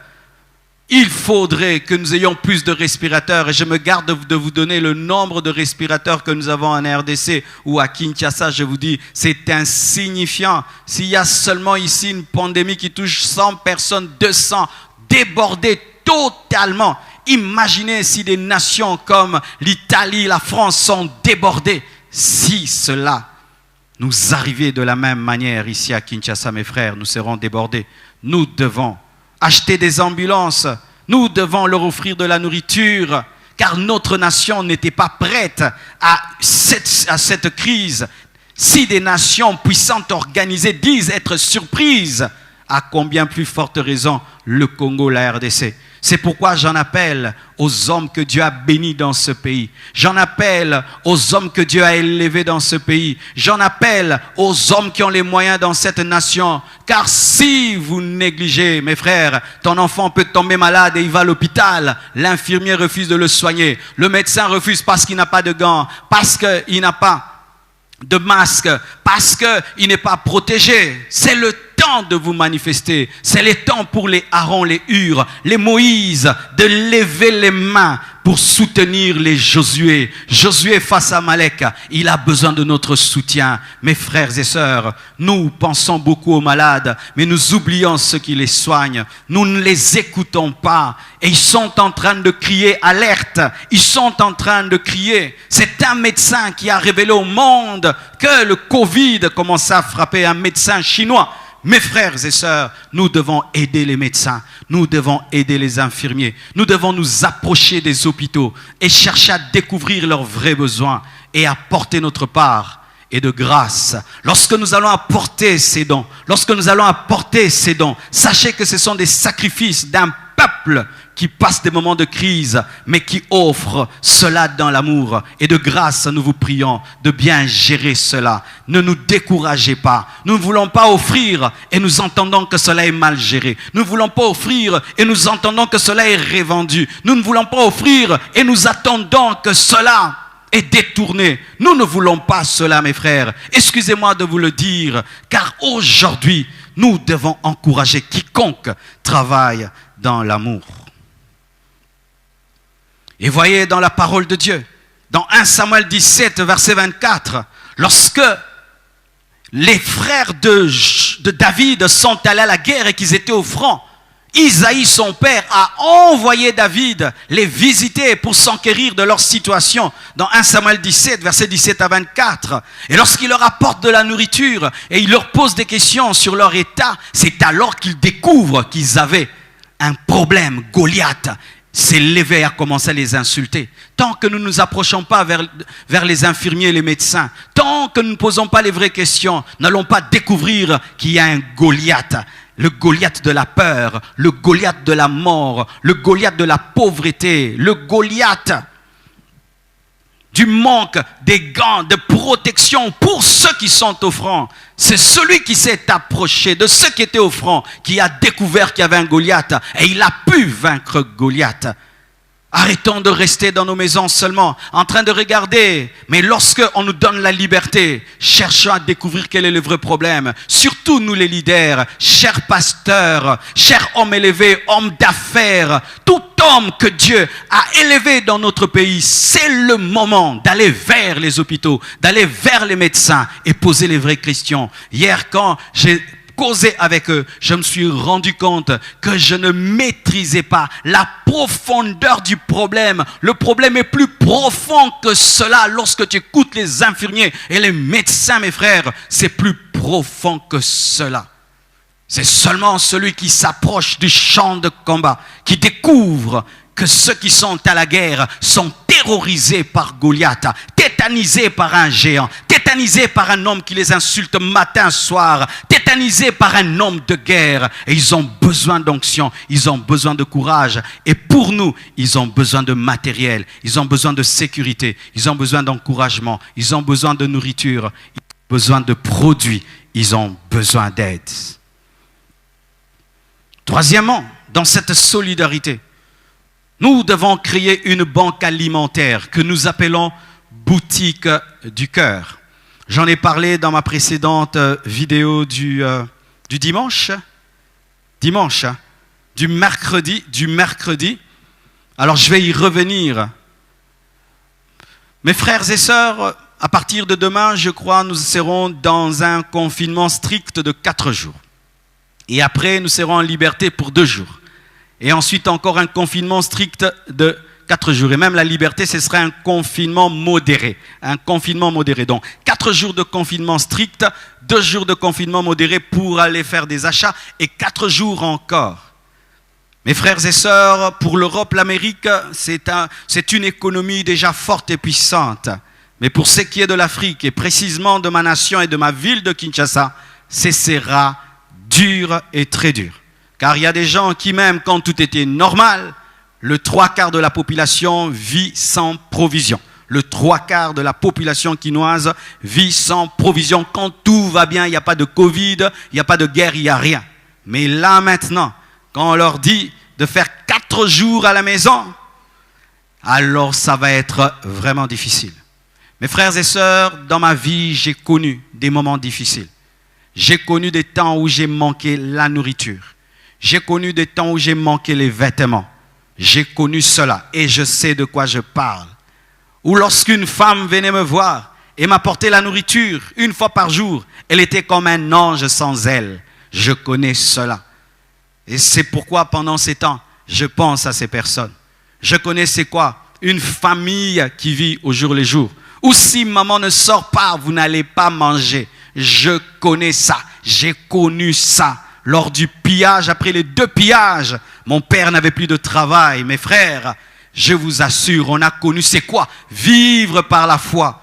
Il faudrait que nous ayons plus de respirateurs et je me garde de vous donner le nombre de respirateurs que nous avons en RDC ou à Kinshasa. Je vous dis, c'est insignifiant. S'il y a seulement ici une pandémie qui touche 100 personnes, 200, débordées totalement. Imaginez si des nations comme l'Italie, la France sont débordées. Si cela nous arrivait de la même manière ici à Kinshasa, mes frères, nous serons débordés. Nous devons acheter des ambulances, nous devons leur offrir de la nourriture, car notre nation n'était pas prête à cette crise. Si des nations puissantes organisées disent être surprises, à combien plus forte raison le Congo, la RDC. C'est pourquoi j'en appelle aux hommes que Dieu a bénis dans ce pays. J'en appelle aux hommes que Dieu a élevés dans ce pays. J'en appelle aux hommes qui ont les moyens dans cette nation. Car si vous négligez, mes frères, ton enfant peut tomber malade et il va à l'hôpital. L'infirmier refuse de le soigner. Le médecin refuse parce qu'il n'a pas de gants, parce qu'il n'a pas de masque, parce qu'il n'est pas protégé. C'est le temps de vous manifester. C'est le temps pour les Aaron, les Hur, les Moïse de lever les mains pour soutenir les Josué. Josué face à Amalek, il a besoin de notre soutien. Mes frères et sœurs, nous pensons beaucoup aux malades, mais nous oublions ceux qui les soignent. Nous ne les écoutons pas. Et ils sont en train de crier alerte. Ils sont en train de crier. C'est un médecin qui a révélé au monde que le Covid commençait à frapper, un médecin chinois. Mes frères et sœurs, nous devons aider les médecins, nous devons aider les infirmiers, nous devons nous approcher des hôpitaux et chercher à découvrir leurs vrais besoins et apporter notre part et de grâce. Lorsque nous allons apporter ces dons, sachez que ce sont des sacrifices d'un peuple qui passe des moments de crise, mais qui offre cela dans l'amour. Et de grâce, nous vous prions de bien gérer cela. Ne nous découragez pas. Nous ne voulons pas offrir et nous entendons que cela est mal géré. Nous ne voulons pas offrir et nous entendons que cela est revendu. Nous ne voulons pas offrir et nous attendons que cela est détourné. Nous ne voulons pas cela, mes frères. Excusez-moi de vous le dire, car aujourd'hui, nous devons encourager quiconque travaille dans l'amour. Et voyez dans la parole de Dieu dans 1 Samuel 17, verset 24, lorsque les frères de David sont allés à la guerre et qu'ils étaient au front, Isaïe, son père, a envoyé David les visiter pour s'enquérir de leur situation. Dans 1 Samuel 17, versets 17 à 24. Et lorsqu'il leur apporte de la nourriture et il leur pose des questions sur leur état, c'est alors qu'ils découvrent qu'ils avaient un problème. Goliath s'est levé et a commencé à les insulter. Tant que nous ne nous approchons pas vers les infirmiers et les médecins, tant que nous ne posons pas les vraies questions, n'allons pas découvrir qu'il y a un Goliath. Le Goliath de la peur, le Goliath de la mort, le Goliath de la pauvreté, le Goliath du manque des gants de protection pour ceux qui sont au front. C'est celui qui s'est approché de ceux qui étaient au front, qui a découvert qu'il y avait un Goliath et il a pu vaincre Goliath. Arrêtons de rester dans nos maisons seulement, en train de regarder. Mais lorsque on nous donne la liberté, cherchons à découvrir quel est le vrai problème. Surtout nous les leaders, chers pasteurs, chers hommes élevés, hommes d'affaires, tout homme que Dieu a élevé dans notre pays, c'est le moment d'aller vers les hôpitaux, d'aller vers les médecins et poser les vraies questions. Hier, quand j'ai causé avec eux, je me suis rendu compte que je ne maîtrisais pas la profondeur du problème. Le problème est plus profond que cela. Lorsque tu écoutes les infirmiers et les médecins, mes frères, c'est plus profond que cela. C'est seulement celui qui s'approche du champ de combat, qui découvre que ceux qui sont à la guerre sont terrorisés par Goliath, tétanisés par un géant, tétanisés par un homme qui les insulte matin, soir, tétanisés par un homme de guerre. Et ils ont besoin d'onction, ils ont besoin de courage. Et pour nous, ils ont besoin de matériel, ils ont besoin de sécurité, ils ont besoin d'encouragement, ils ont besoin de nourriture, ils ont besoin de produits, ils ont besoin d'aide. Troisièmement, dans cette solidarité, nous devons créer une banque alimentaire que nous appelons boutique du cœur. J'en ai parlé dans ma précédente vidéo du dimanche. Du mercredi. Alors je vais y revenir. Mes frères et sœurs, à partir de demain, je crois, nous serons dans un confinement strict de 4 jours. Et après, nous serons en liberté pour 2 jours. Et ensuite, encore un confinement strict de 4 jours. Et même la liberté, ce serait un confinement modéré. Un confinement modéré. Donc, 4 jours de confinement strict, 2 jours de confinement modéré pour aller faire des achats et 4 jours encore. Mes frères et sœurs, pour l'Europe, l'Amérique, c'est une économie déjà forte et puissante. Mais pour ce qui est de l'Afrique, et précisément de ma nation et de ma ville de Kinshasa, ce sera dur et très dur. Car il y a des gens qui, même quand tout était normal, le 3/4 de la population vit sans provision. Le 3/4 de la population quinoise vit sans provision. Quand tout va bien, il n'y a pas de Covid, il n'y a pas de guerre, il n'y a rien. Mais là maintenant, quand on leur dit de faire 4 jours à la maison, alors ça va être vraiment difficile. Mes frères et sœurs, dans ma vie, j'ai connu des moments difficiles. J'ai connu des temps où j'ai manqué la nourriture. J'ai connu des temps où j'ai manqué les vêtements. J'ai connu cela et je sais de quoi je parle. Ou lorsqu'une femme venait me voir et m'apportait la nourriture 1 fois par jour, elle était comme un ange sans aile. Je connais cela. Et c'est pourquoi pendant ces temps, je pense à ces personnes. Je connais c'est quoi? Une famille qui vit au jour le jour. Ou si maman ne sort pas, vous n'allez pas manger. Je connais ça. J'ai connu ça. Lors du pillage, après les 2 pillages, mon père n'avait plus de travail. Mes frères, je vous assure, on a connu c'est quoi? Vivre par la foi.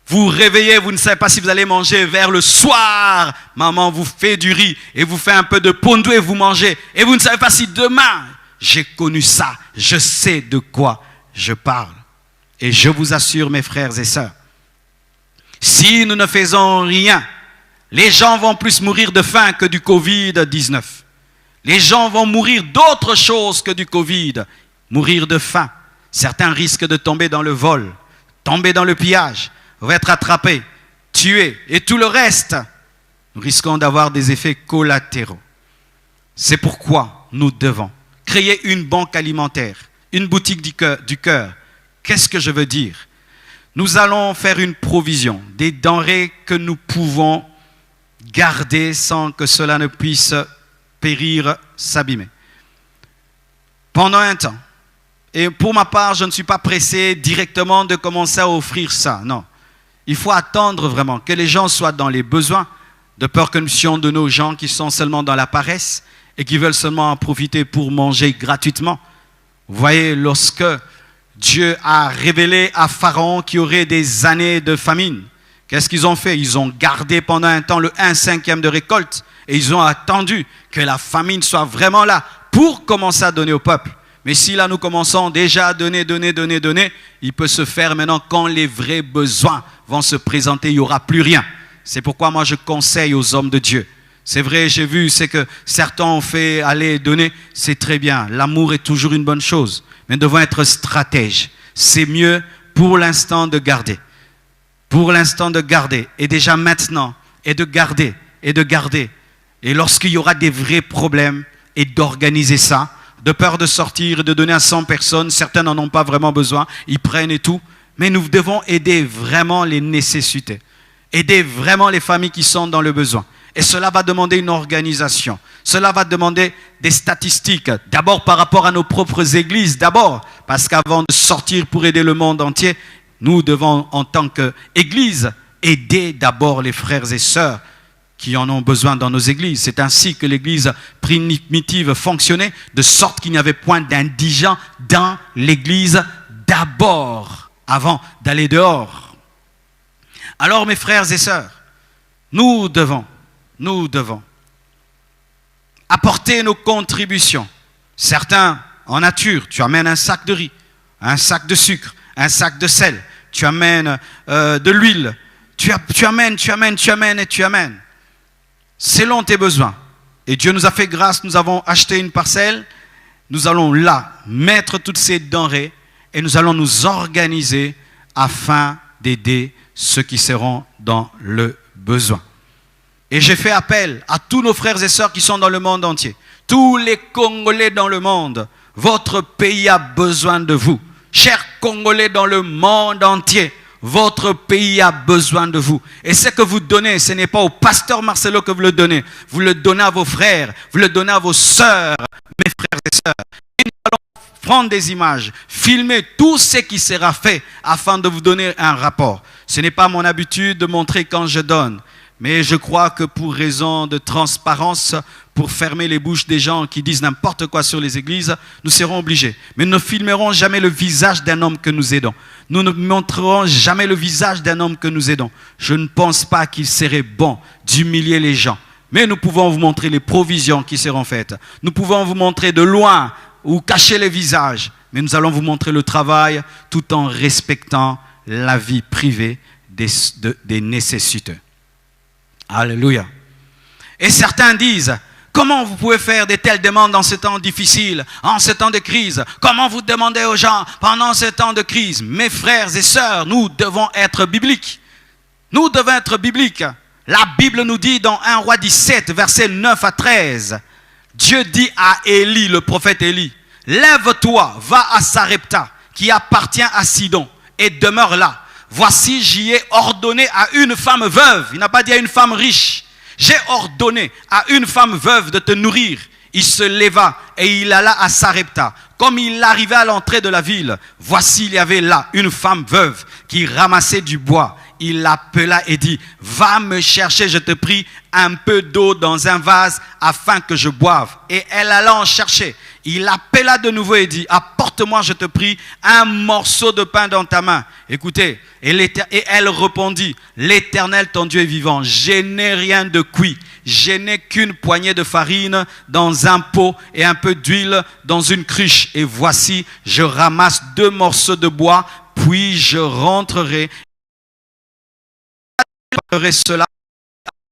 Vous réveillez, vous ne savez pas si vous allez manger vers le soir. Maman vous fait du riz et vous fait un peu de pondou et vous mangez. Et vous ne savez pas si demain, j'ai connu ça. Je sais de quoi je parle. Et je vous assure, mes frères et sœurs, si nous ne faisons rien, les gens vont plus mourir de faim que du Covid-19. Les gens vont mourir d'autre chose que du Covid. Mourir de faim. Certains risquent de tomber dans le vol, tomber dans le pillage, vont être attrapés, tués. Et tout le reste, nous risquons d'avoir des effets collatéraux. C'est pourquoi nous devons créer une banque alimentaire, une boutique du cœur. Qu'est-ce que je veux dire? nous allons faire une provision, des denrées que nous pouvons garder sans que cela ne puisse périr, s'abîmer. Pendant un temps. Et pour ma part, je ne suis pas pressé directement de commencer à offrir ça. Non. Il faut attendre vraiment que les gens soient dans les besoins, de peur que nous soyons de nos gens qui sont seulement dans la paresse et qui veulent seulement en profiter pour manger gratuitement. Vous voyez, lorsque Dieu a révélé à Pharaon qu'il y aurait des années de famine, qu'est-ce qu'ils ont fait? Ils ont gardé pendant un temps le 1/5 de récolte et ils ont attendu que la famine soit vraiment là pour commencer à donner au peuple. Mais si là nous commençons déjà à donner, il peut se faire maintenant quand les vrais besoins vont se présenter, il n'y aura plus rien. C'est pourquoi moi je conseille aux hommes de Dieu. C'est vrai, j'ai vu, c'est que certains ont fait aller donner, c'est très bien. L'amour est toujours une bonne chose, mais nous devons être stratèges. C'est mieux pour l'instant de garder. Pour l'instant de garder, et déjà maintenant, et de garder, et de garder. Et lorsqu'il y aura des vrais problèmes, et d'organiser ça, de peur de sortir et de donner à 100 personnes, certains n'en ont pas vraiment besoin, ils prennent et tout. Mais nous devons aider vraiment les nécessités, aider vraiment les familles qui sont dans le besoin. Et cela va demander une organisation, cela va demander des statistiques, d'abord par rapport à nos propres églises, d'abord, parce qu'avant de sortir pour aider le monde entier, nous devons en tant qu'église aider d'abord les frères et sœurs qui en ont besoin dans nos églises. C'est ainsi que l'église primitive fonctionnait, de sorte qu'il n'y avait point d'indigents dans l'église d'abord, avant d'aller dehors. Alors mes frères et sœurs, nous devons apporter nos contributions. Certains en nature, tu amènes un sac de riz, un sac de sucre, un sac de sel, tu amènes de l'huile, tu amènes et tu amènes. Selon tes besoins. Et Dieu nous a fait grâce, nous avons acheté une parcelle, nous allons là mettre toutes ces denrées et nous allons nous organiser afin d'aider ceux qui seront dans le besoin. Et j'ai fait appel à tous nos frères et sœurs qui sont dans le monde entier, tous les Congolais dans le monde. Votre pays a besoin de vous. Chers Congolais dans le monde entier, votre pays a besoin de vous. Et ce que vous donnez, ce n'est pas au pasteur Marcelo que vous le donnez. Vous le donnez à vos frères, vous le donnez à vos sœurs, mes frères et sœurs. Et nous allons prendre des images, filmer tout ce qui sera fait afin de vous donner un rapport. Ce n'est pas mon habitude de montrer quand je donne. Mais je crois que pour raison de transparence, pour fermer les bouches des gens qui disent n'importe quoi sur les églises, nous serons obligés. Mais nous ne filmerons jamais le visage d'un homme que nous aidons. Nous ne montrerons jamais le visage d'un homme que nous aidons. Je ne pense pas qu'il serait bon d'humilier les gens. Mais nous pouvons vous montrer les provisions qui seront faites. Nous pouvons vous montrer de loin ou cacher les visages. Mais nous allons vous montrer le travail tout en respectant la vie privée des nécessiteux. Alléluia. Et certains disent, comment vous pouvez faire de telles demandes dans ce temps difficile, en ce temps de crise? Comment vous demandez aux gens pendant ce temps de crise? Mes frères et sœurs, nous devons être bibliques. Nous devons être bibliques. La Bible nous dit dans 1 Roi 17, versets 9 à 13, Dieu dit à Élie, le prophète Élie, lève-toi, va à Sarepta, qui appartient à Sidon, et demeure là. Voici, j'y ai ordonné à une femme veuve. Il n'a pas dit à une femme riche. J'ai ordonné à une femme veuve de te nourrir. Il se leva et il alla à Sarepta. Comme il arrivait à l'entrée de la ville, voici, il y avait là une femme veuve qui ramassait du bois. Il l'appela et dit, va me chercher, je te prie, un peu d'eau dans un vase afin que je boive. Et elle alla en chercher. Il appela de nouveau et dit, apporte-moi, je te prie, un morceau de pain dans ta main. Écoutez, et elle répondit, l'Éternel, ton Dieu est vivant, je n'ai rien de cuit. Je n'ai qu'une poignée de farine dans un pot et un peu d'huile dans une cruche. Et voici, je ramasse 2 morceaux de bois, puis je rentrerai. Cela,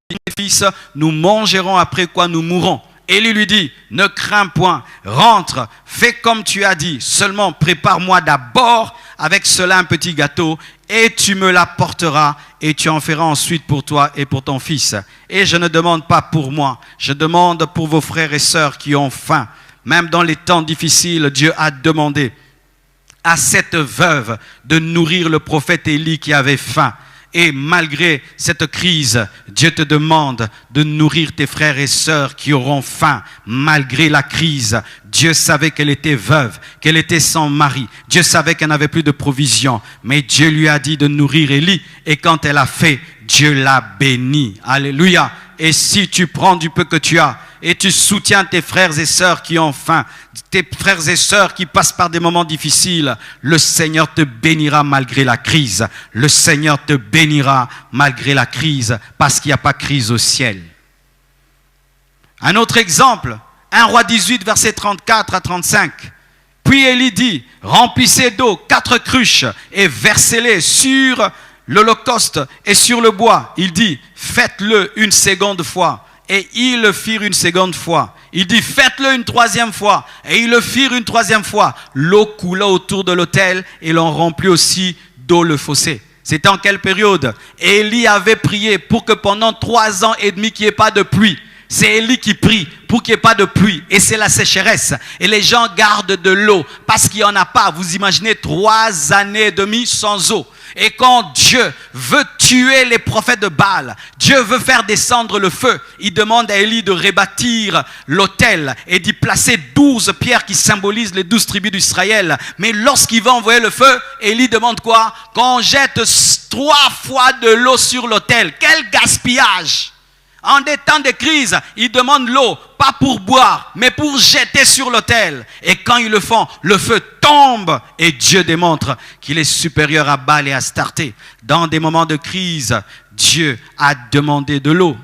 mes fils, nous mangerons après quoi nous mourrons. Élie lui dit, ne crains point, rentre, fais comme tu as dit, seulement prépare-moi d'abord avec cela un petit gâteau et tu me l'apporteras et tu en feras ensuite pour toi et pour ton fils. Et je ne demande pas pour moi, je demande pour vos frères et sœurs qui ont faim. Même dans les temps difficiles, Dieu a demandé à cette veuve de nourrir le prophète Élie qui avait faim. Et malgré cette crise, Dieu te demande de nourrir tes frères et sœurs qui auront faim. Malgré la crise, Dieu savait qu'elle était veuve, qu'elle était sans mari. Dieu savait qu'elle n'avait plus de provision. Mais Dieu lui a dit de nourrir Élie. Et quand elle a fait, Dieu l'a béni. Alléluia. Et si tu prends du peu que tu as et tu soutiens tes frères et sœurs qui ont faim, tes frères et sœurs qui passent par des moments difficiles, le Seigneur te bénira malgré la crise. Le Seigneur te bénira malgré la crise parce qu'il n'y a pas crise au ciel. Un autre exemple, 1 Roi 18, versets 34 à 35. Puis Élie dit, remplissez d'eau 4 cruches et versez-les sur l'holocauste et sur le bois. Il dit, faites-le une seconde fois. Et ils le firent une seconde fois. Il dit, faites-le une troisième fois. Et ils le firent une troisième fois. L'eau coula autour de l'autel et l'on remplit aussi d'eau le fossé. C'était en quelle période? Élie avait prié pour que pendant 3 ans et demi qu'il n'y ait pas de pluie. C'est Élie qui prie pour qu'il n'y ait pas de pluie. Et c'est la sécheresse. Et les gens gardent de l'eau parce qu'il n'y en a pas. Vous imaginez 3 années et demie sans eau. Et quand Dieu veut tuer les prophètes de Baal, Dieu veut faire descendre le feu, il demande à Élie de rebâtir l'autel et d'y placer 12 pierres qui symbolisent les 12 tribus d'Israël. Mais lorsqu'il va envoyer le feu, Élie demande quoi? Qu'on jette 3 fois de l'eau sur l'autel. Quel gaspillage! En des temps de crise, ils demandent l'eau, pas pour boire, mais pour jeter sur l'autel. Et quand ils le font, le feu tombe et Dieu démontre qu'il est supérieur à Baal et à Astarté. Dans des moments de crise, Dieu a demandé de l'eau.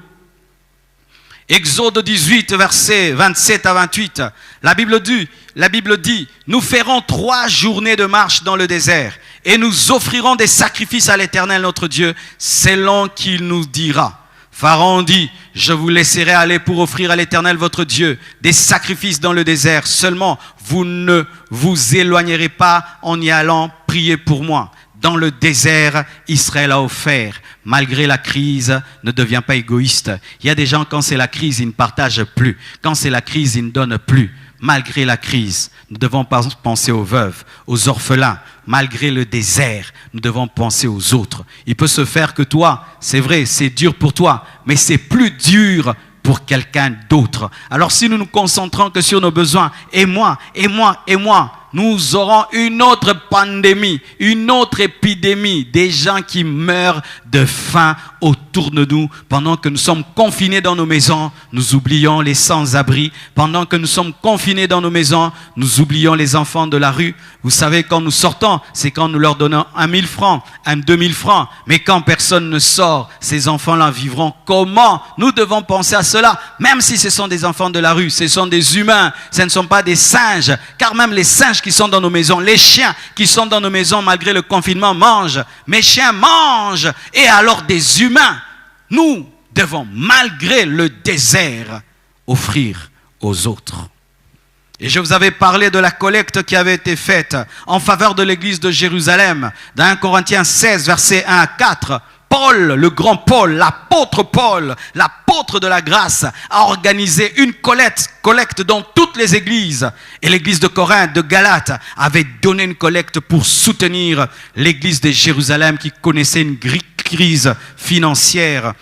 Exode 18, versets 27 à 28, la Bible dit, nous ferons 3 journées de marche dans le désert et nous offrirons des sacrifices à l'Éternel notre Dieu, selon qu'il nous dira. Pharaon dit, je vous laisserai aller pour offrir à l'Éternel votre Dieu des sacrifices dans le désert. Seulement, vous ne vous éloignerez pas en y allant prier pour moi. Dans le désert, Israël a offert. Malgré la crise, ne deviens pas égoïste. Il y a des gens, quand c'est la crise, ils ne partagent plus. Quand c'est la crise, ils ne donnent plus. Malgré la crise, nous devons penser aux veuves, aux orphelins. Malgré le désert, nous devons penser aux autres. Il peut se faire que toi, c'est vrai, c'est dur pour toi, mais c'est plus dur pour quelqu'un d'autre. Alors si nous nous concentrons que sur nos besoins, et moi, nous aurons une autre pandémie, une autre épidémie, des gens qui meurent de faim autour de nous. Pendant que nous sommes confinés dans nos maisons, nous oublions les sans-abri. Pendant que nous sommes confinés dans nos maisons, nous oublions les enfants de la rue. Vous savez, quand nous sortons, c'est quand nous leur donnons 1 000 francs, 2 000 francs. Mais quand personne ne sort, ces enfants-là vivront comment? Nous devons penser à cela. Même si ce sont des enfants de la rue, ce sont des humains, ce ne sont pas des singes. Car même les singes qui sont dans nos maisons, les chiens qui sont dans nos maisons malgré le confinement mangent. Mes chiens mangent. Et alors des humains, nous devons malgré le désert offrir aux autres. Et je vous avais parlé de la collecte qui avait été faite en faveur de l'église de Jérusalem. Dans 1 Corinthiens 16, versets 1 à 4, Paul, le grand Paul, l'apôtre de la grâce, a organisé une collecte dans toutes les églises. Et l'église de Corinthe, de Galate, avait donné une collecte pour soutenir l'église de Jérusalem qui connaissait une crise financière.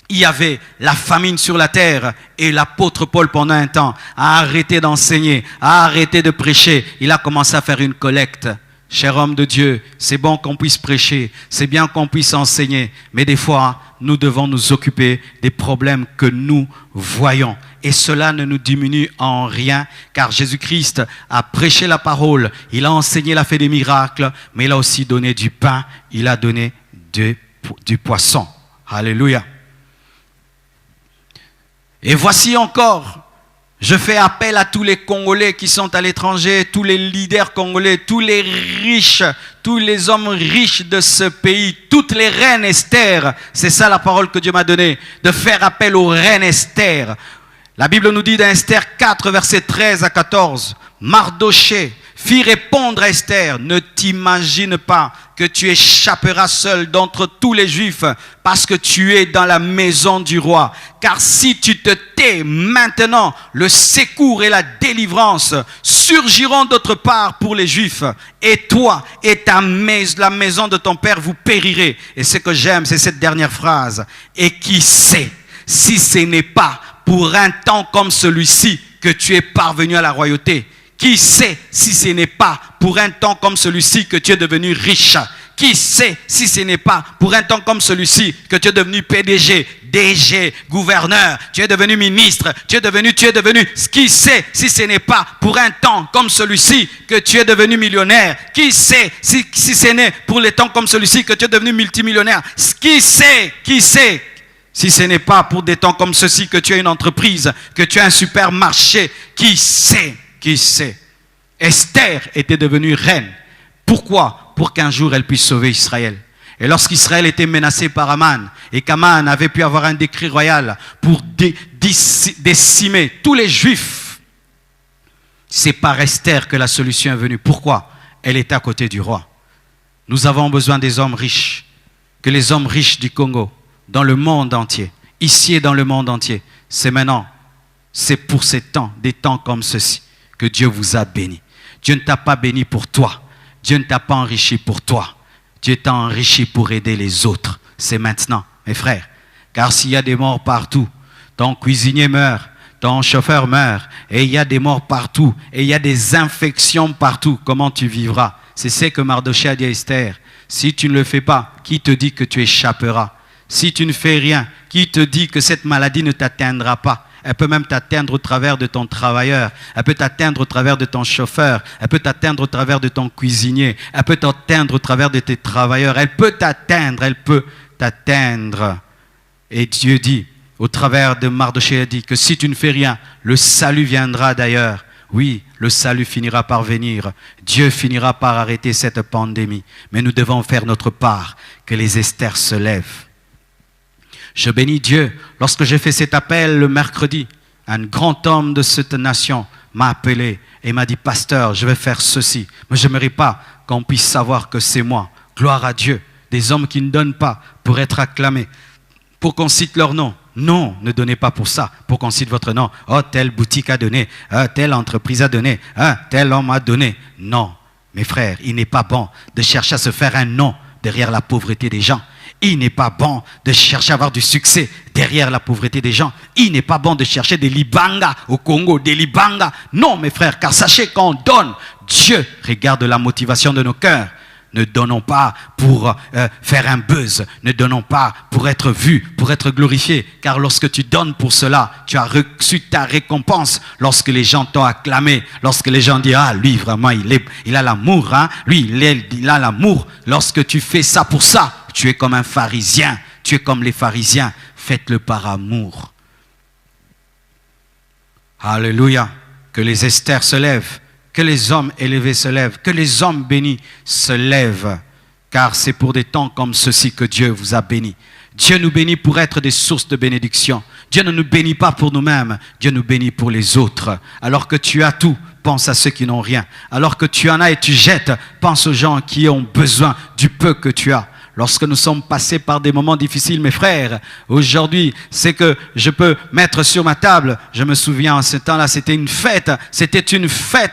Il y avait la famine sur la terre et l'apôtre Paul, pendant un temps, a arrêté d'enseigner, a arrêté de prêcher. Il a commencé à faire une collecte. Cher homme de Dieu, c'est bon qu'on puisse prêcher, c'est bien qu'on puisse enseigner, mais des fois, nous devons nous occuper des problèmes que nous voyons. Et cela ne nous diminue en rien, car Jésus-Christ a prêché la parole, il a enseigné, il a fait des miracles, mais il a aussi donné du pain, il a donné du poisson. Alléluia. Et voici encore, je fais appel à tous les Congolais qui sont à l'étranger, tous les leaders congolais, tous les riches, tous les hommes riches de ce pays, toutes les reines Esther. C'est ça la parole que Dieu m'a donnée, de faire appel aux reines Esther. La Bible nous dit dans Esther 4, versets 13 à 14, Mardoché, fit répondre à Esther, ne t'imagine pas que tu échapperas seul d'entre tous les Juifs parce que tu es dans la maison du roi. Car si tu te tais maintenant, le secours et la délivrance surgiront d'autre part pour les Juifs. Et toi et la maison de ton père, vous périrez. Et ce que j'aime, c'est cette dernière phrase. Et qui sait si ce n'est pas pour un temps comme celui-ci que tu es parvenu à la royauté? Qui sait si ce n'est pas pour un temps comme celui-ci que tu es devenu riche? Qui sait si ce n'est pas pour un temps comme celui-ci que tu es devenu PDG, DG, gouverneur, tu es devenu ministre, tu es devenu. Qui sait si ce n'est pas pour un temps comme celui-ci que tu es devenu millionnaire? Qui sait si ce n'est pour les temps comme celui-ci que tu es devenu multimillionnaire? Qui sait si ce n'est pas pour des temps comme ceci que tu as une entreprise, que tu as un supermarché? Qui sait? Esther était devenue reine. Pourquoi? Pour qu'un jour elle puisse sauver Israël. Et lorsqu'Israël était menacé par Aman, et qu'Aman avait pu avoir un décret royal pour décimer tous les Juifs, c'est par Esther que la solution est venue. Pourquoi? Elle était à côté du roi. Nous avons besoin des hommes riches, que les hommes riches du Congo, dans le monde entier, ici et dans le monde entier, c'est maintenant, c'est pour ces temps, des temps comme ceci, que Dieu vous a béni. Dieu ne t'a pas béni pour toi. Dieu ne t'a pas enrichi pour toi. Dieu t'a enrichi pour aider les autres. C'est maintenant, mes frères. Car s'il y a des morts partout, ton cuisinier meurt, ton chauffeur meurt, et il y a des morts partout, et il y a des infections partout, comment tu vivras? C'est ce que Mardochée a dit à Esther. Si tu ne le fais pas, qui te dit que tu échapperas? Si tu ne fais rien, qui te dit que cette maladie ne t'atteindra pas? Elle peut même t'atteindre au travers de ton travailleur. Elle peut t'atteindre au travers de ton chauffeur. Elle peut t'atteindre au travers de ton cuisinier. Elle peut t'atteindre au travers de tes travailleurs. Elle peut t'atteindre. Et Dieu dit, au travers de Mardochée, il dit que si tu ne fais rien, le salut viendra d'ailleurs. Oui, le salut finira par venir. Dieu finira par arrêter cette pandémie. Mais nous devons faire notre part, que les Esther se lèvent. Je bénis Dieu. Lorsque j'ai fait cet appel le mercredi, un grand homme de cette nation m'a appelé et m'a dit, pasteur, je vais faire ceci. Mais je n'aimerais pas qu'on puisse savoir que c'est moi. Gloire à Dieu. Des hommes qui ne donnent pas pour être acclamés, pour qu'on cite leur nom. Non, ne donnez pas pour ça, pour qu'on cite votre nom. Oh, telle boutique a donné, telle entreprise a donné, tel homme a donné. Non, mes frères, il n'est pas bon de chercher à se faire un nom derrière la pauvreté des gens. Il n'est pas bon de chercher à avoir du succès derrière la pauvreté des gens. Il n'est pas bon de chercher des libanga au Congo, des libanga. Non, mes frères, car sachez qu'on donne. Dieu regarde la motivation de nos cœurs. Ne donnons pas pour faire un buzz. Ne donnons pas pour être vu, pour être glorifié. Car lorsque tu donnes pour cela, tu as reçu ta récompense. Lorsque les gens t'ont acclamé, lorsque les gens disent, ah, lui vraiment, il a l'amour. Hein? Lui, il a l'amour. Lorsque tu fais ça pour ça, tu es comme un pharisien. Tu es comme les pharisiens. Faites-le par amour. Alléluia. Que les Esther se lèvent. Que les hommes élevés se lèvent, que les hommes bénis se lèvent, car c'est pour des temps comme ceci que Dieu vous a bénis. Dieu nous bénit pour être des sources de bénédiction. Dieu ne nous bénit pas pour nous-mêmes, Dieu nous bénit pour les autres. Alors que tu as tout, pense à ceux qui n'ont rien. Alors que tu en as et tu jettes, pense aux gens qui ont besoin du peu que tu as. Lorsque nous sommes passés par des moments difficiles, mes frères, aujourd'hui, c'est que je peux mettre sur ma table. Je me souviens, en ce temps-là, c'était une fête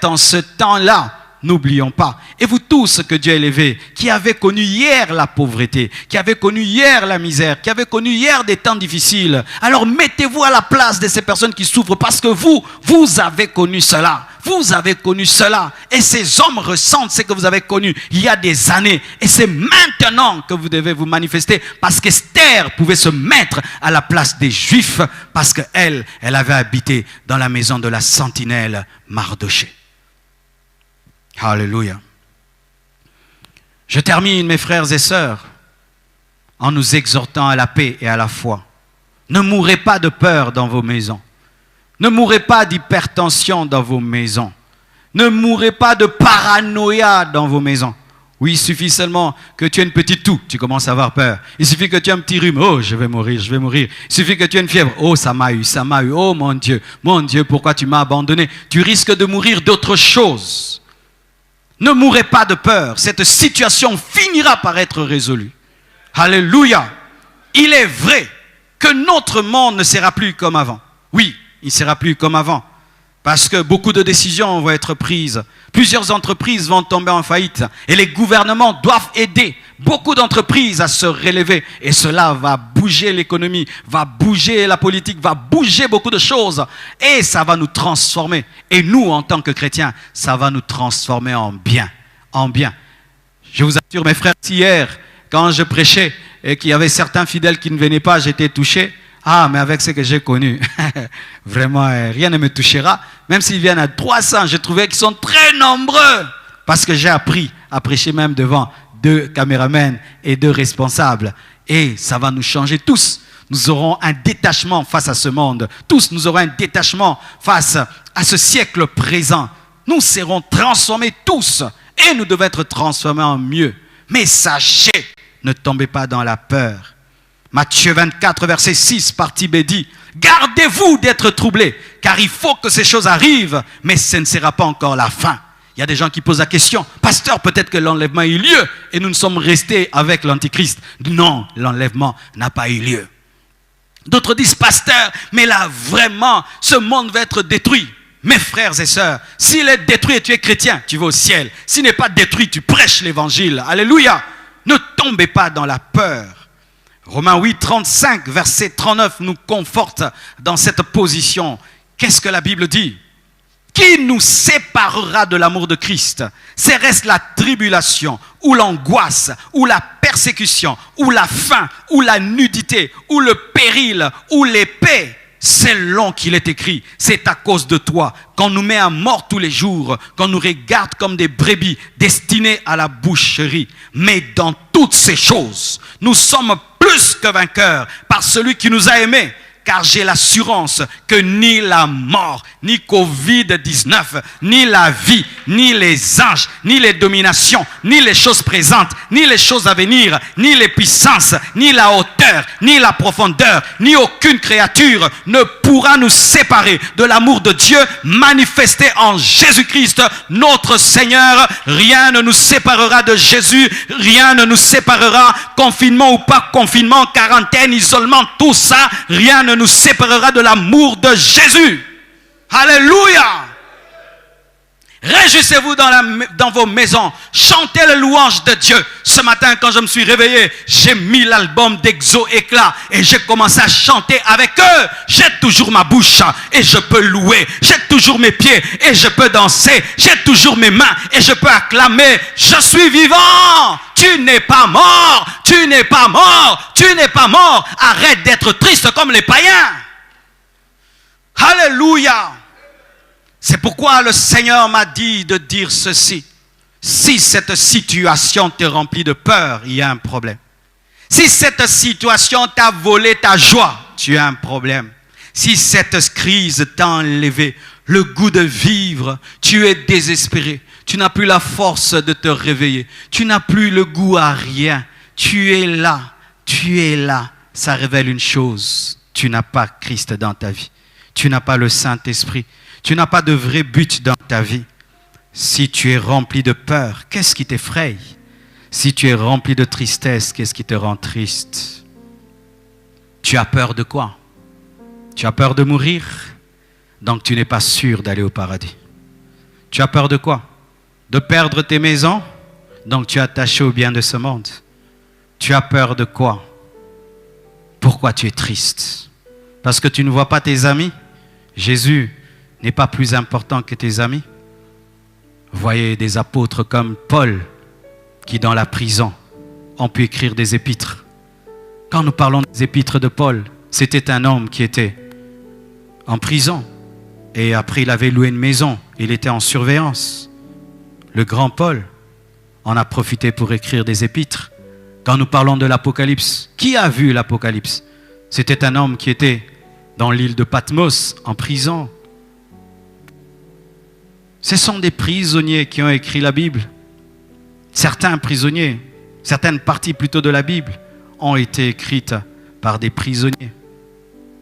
en ce temps-là. N'oublions pas. Et vous tous que Dieu a élevés, qui avez connu hier la pauvreté, qui avez connu hier la misère, qui avez connu hier des temps difficiles, alors mettez-vous à la place de ces personnes qui souffrent parce que vous avez connu cela. Vous avez connu cela. Et ces hommes ressentent ce que vous avez connu il y a des années. Et c'est maintenant que vous devez vous manifester parce qu'Esther pouvait se mettre à la place des Juifs parce qu'elle avait habité dans la maison de la sentinelle Mardochée. Alléluia. Je termine, mes frères et sœurs, en nous exhortant à la paix et à la foi. Ne mourrez pas de peur dans vos maisons. Ne mourrez pas d'hypertension dans vos maisons. Ne mourrez pas de paranoïa dans vos maisons. Oui, il suffit seulement que tu aies une petite toux, tu commences à avoir peur. Il suffit que tu aies un petit rhume, oh, je vais mourir. Il suffit que tu aies une fièvre, oh, ça m'a eu, oh mon Dieu, pourquoi tu m'as abandonné? Tu risques de mourir d'autre chose. Ne mourrez pas de peur. Cette situation finira par être résolue. Alléluia. Il est vrai que notre monde ne sera plus comme avant. Oui, il ne sera plus comme avant. Parce que beaucoup de décisions vont être prises. Plusieurs entreprises vont tomber en faillite. Et les gouvernements doivent aider beaucoup d'entreprises à se relever. Et cela va bouger l'économie, va bouger la politique, va bouger beaucoup de choses. Et ça va nous transformer. Et nous, en tant que chrétiens, ça va nous transformer en bien. En bien. Je vous assure, mes frères, hier, quand je prêchais et qu'il y avait certains fidèles qui ne venaient pas, j'étais touché. Ah, mais avec ce que j'ai connu, vraiment, rien ne me touchera. Même s'ils viennent à 300, je trouvais qu'ils sont très nombreux. Parce que j'ai appris à prêcher même devant 2 caméramens et 2 responsables. Et ça va nous changer tous. Nous aurons un détachement face à ce monde. Tous, nous aurons un détachement face à ce siècle présent. Nous serons transformés tous. Et nous devons être transformés en mieux. Mais sachez, ne tombez pas dans la peur. Matthieu 24, verset 6, partie B dit, « Gardez-vous d'être troublés, car il faut que ces choses arrivent, mais ce ne sera pas encore la fin. » Il y a des gens qui posent la question, « Pasteur, peut-être que l'enlèvement a eu lieu et nous ne sommes restés avec l'Antichrist. » Non, l'enlèvement n'a pas eu lieu. D'autres disent, « Pasteur, mais là, vraiment, ce monde va être détruit. » Mes frères et sœurs, s'il est détruit et tu es chrétien, tu vas au ciel. S'il n'est pas détruit, tu prêches l'évangile. Alléluia. Ne tombez pas dans la peur. Romains 8, 35, verset 39 nous conforte dans cette position. Qu'est-ce que la Bible dit? Qui nous séparera de l'amour de Christ? Serait-ce la tribulation, ou l'angoisse, ou la persécution, ou la faim, ou la nudité, ou le péril, ou l'épée? Selon qu'il est écrit, c'est à cause de toi qu'on nous met à mort tous les jours, qu'on nous regarde comme des brebis destinées à la boucherie. Mais dans toutes ces choses, nous sommes plus que vainqueurs par celui qui nous a aimés. Car j'ai l'assurance que ni la mort, ni Covid-19, ni la vie, ni les anges, ni les dominations, ni les choses présentes, ni les choses à venir, ni les puissances, ni la hauteur, ni la profondeur, ni aucune créature ne pourra nous séparer de l'amour de Dieu manifesté en Jésus-Christ, notre Seigneur. Rien ne nous séparera de Jésus, rien ne nous séparera, confinement ou pas confinement, quarantaine, isolement, tout ça, rien ne nous séparera de l'amour de Jésus. Alléluia. Réjouissez-vous dans vos maisons. Chantez le louange de Dieu. Ce matin, quand je me suis réveillé, j'ai mis l'album d'Exo Éclat et j'ai commencé à chanter avec eux. J'ai toujours ma bouche et je peux louer. J'ai toujours mes pieds et je peux danser. J'ai toujours mes mains et je peux acclamer. Je suis vivant. Tu n'es pas mort. Tu n'es pas mort. Tu n'es pas mort. Arrête d'être triste comme les païens. Alléluia. C'est pourquoi le Seigneur m'a dit de dire ceci. Si cette situation te remplit de peur, il y a un problème. Si cette situation t'a volé ta joie, tu as un problème. Si cette crise t'a enlevé le goût de vivre, tu es désespéré. Tu n'as plus la force de te réveiller. Tu n'as plus le goût à rien. Tu es là. Tu es là. Ça révèle une chose. Tu n'as pas Christ dans ta vie. Tu n'as pas le Saint-Esprit. Tu n'as pas de vrai but dans ta vie. Si tu es rempli de peur, qu'est-ce qui t'effraie? Si tu es rempli de tristesse, qu'est-ce qui te rend triste? Tu as peur de quoi? Tu as peur de mourir? Donc tu n'es pas sûr d'aller au paradis. Tu as peur de quoi? De perdre tes maisons? Donc tu es attaché au bien de ce monde. Tu as peur de quoi? Pourquoi tu es triste? Parce que tu ne vois pas tes amis? Jésus n'est pas plus important que tes amis. Voyez des apôtres comme Paul qui dans la prison ont pu écrire des épîtres. Quand nous parlons des épîtres de Paul, c'était un homme qui était en prison et après il avait loué une maison, il était en surveillance. Le grand Paul en a profité pour écrire des épîtres. Quand nous parlons de l'Apocalypse, qui a vu l'Apocalypse? C'était un homme qui était dans l'île de Patmos, en prison. Ce sont des prisonniers qui ont écrit la Bible. Certains prisonniers, certaines parties plutôt de la Bible ont été écrites par des prisonniers.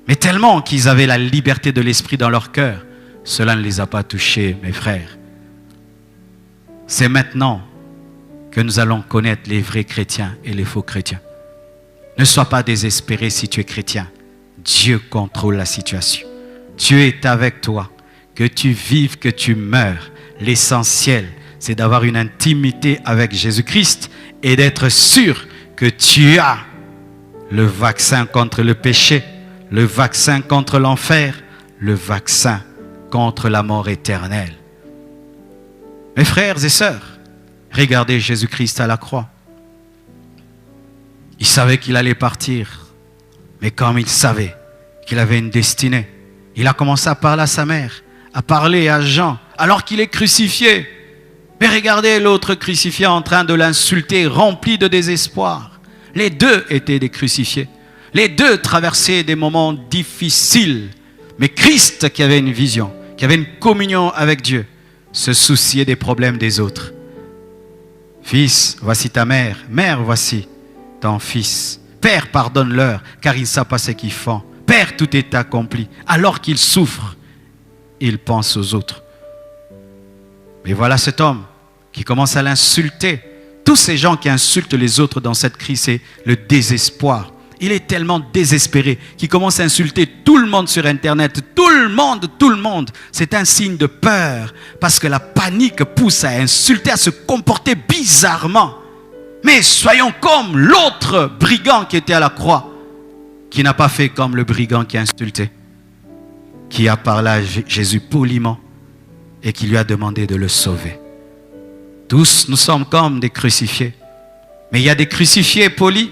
Mais tellement qu'ils avaient la liberté de l'esprit dans leur cœur, cela ne les a pas touchés, mes frères. C'est maintenant que nous allons connaître les vrais chrétiens et les faux chrétiens. Ne sois pas désespéré si tu es chrétien. Dieu contrôle la situation. Dieu est avec toi. Que tu vives, que tu meurs. L'essentiel, c'est d'avoir une intimité avec Jésus-Christ et d'être sûr que tu as le vaccin contre le péché, le vaccin contre l'enfer, le vaccin contre la mort éternelle. Mes frères et sœurs, regardez Jésus-Christ à la croix. Il savait qu'il allait partir, mais comme il savait qu'il avait une destinée, il a commencé à parler à sa mère, à parler à Jean, alors qu'il est crucifié. Mais regardez l'autre crucifié en train de l'insulter, rempli de désespoir. Les deux étaient des crucifiés. Les deux traversaient des moments difficiles. Mais Christ, qui avait une vision, qui avait une communion avec Dieu, se souciait des problèmes des autres. Fils, voici ta mère. Mère, voici ton fils. Père, pardonne-leur, car ils ne savent pas ce qu'ils font. Père, tout est accompli. Alors qu'ils souffrent, ils pensent aux autres. Mais voilà cet homme qui commence à l'insulter. Tous ces gens qui insultent les autres dans cette crise, c'est le désespoir. Il est tellement désespéré qu'il commence à insulter tout le monde sur Internet. Tout le monde. C'est un signe de peur parce que la panique pousse à insulter, à se comporter bizarrement. Mais soyons comme l'autre brigand qui était à la croix, qui n'a pas fait comme le brigand qui a insulté, qui a parlé à Jésus poliment et qui lui a demandé de le sauver. Tous, nous sommes comme des crucifiés. Mais il y a des crucifiés polis,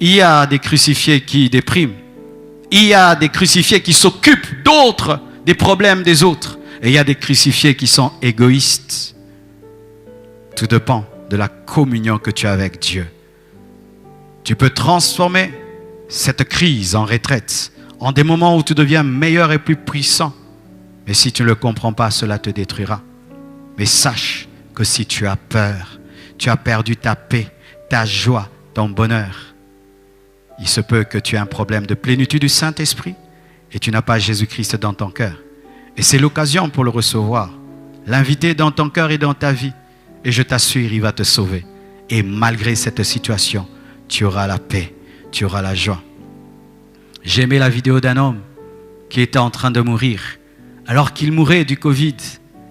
il y a des crucifiés qui dépriment, il y a des crucifiés qui s'occupent d'autres, des problèmes des autres, et il y a des crucifiés qui sont égoïstes. Tout dépend de la communion que tu as avec Dieu. Tu peux transformer cette crise en retraite, en des moments où tu deviens meilleur et plus puissant. Mais si tu ne le comprends pas, cela te détruira. Mais sache que si tu as peur, tu as perdu ta paix, ta joie, ton bonheur. Il se peut que tu aies un problème de plénitude du Saint-Esprit et tu n'as pas Jésus-Christ dans ton cœur. Et c'est l'occasion pour le recevoir. L'inviter dans ton cœur et dans ta vie. Et je t'assure, il va te sauver. Et malgré cette situation, tu auras la paix, tu auras la joie. J'ai aimé la vidéo d'un homme qui était en train de mourir. Alors qu'il mourait du Covid,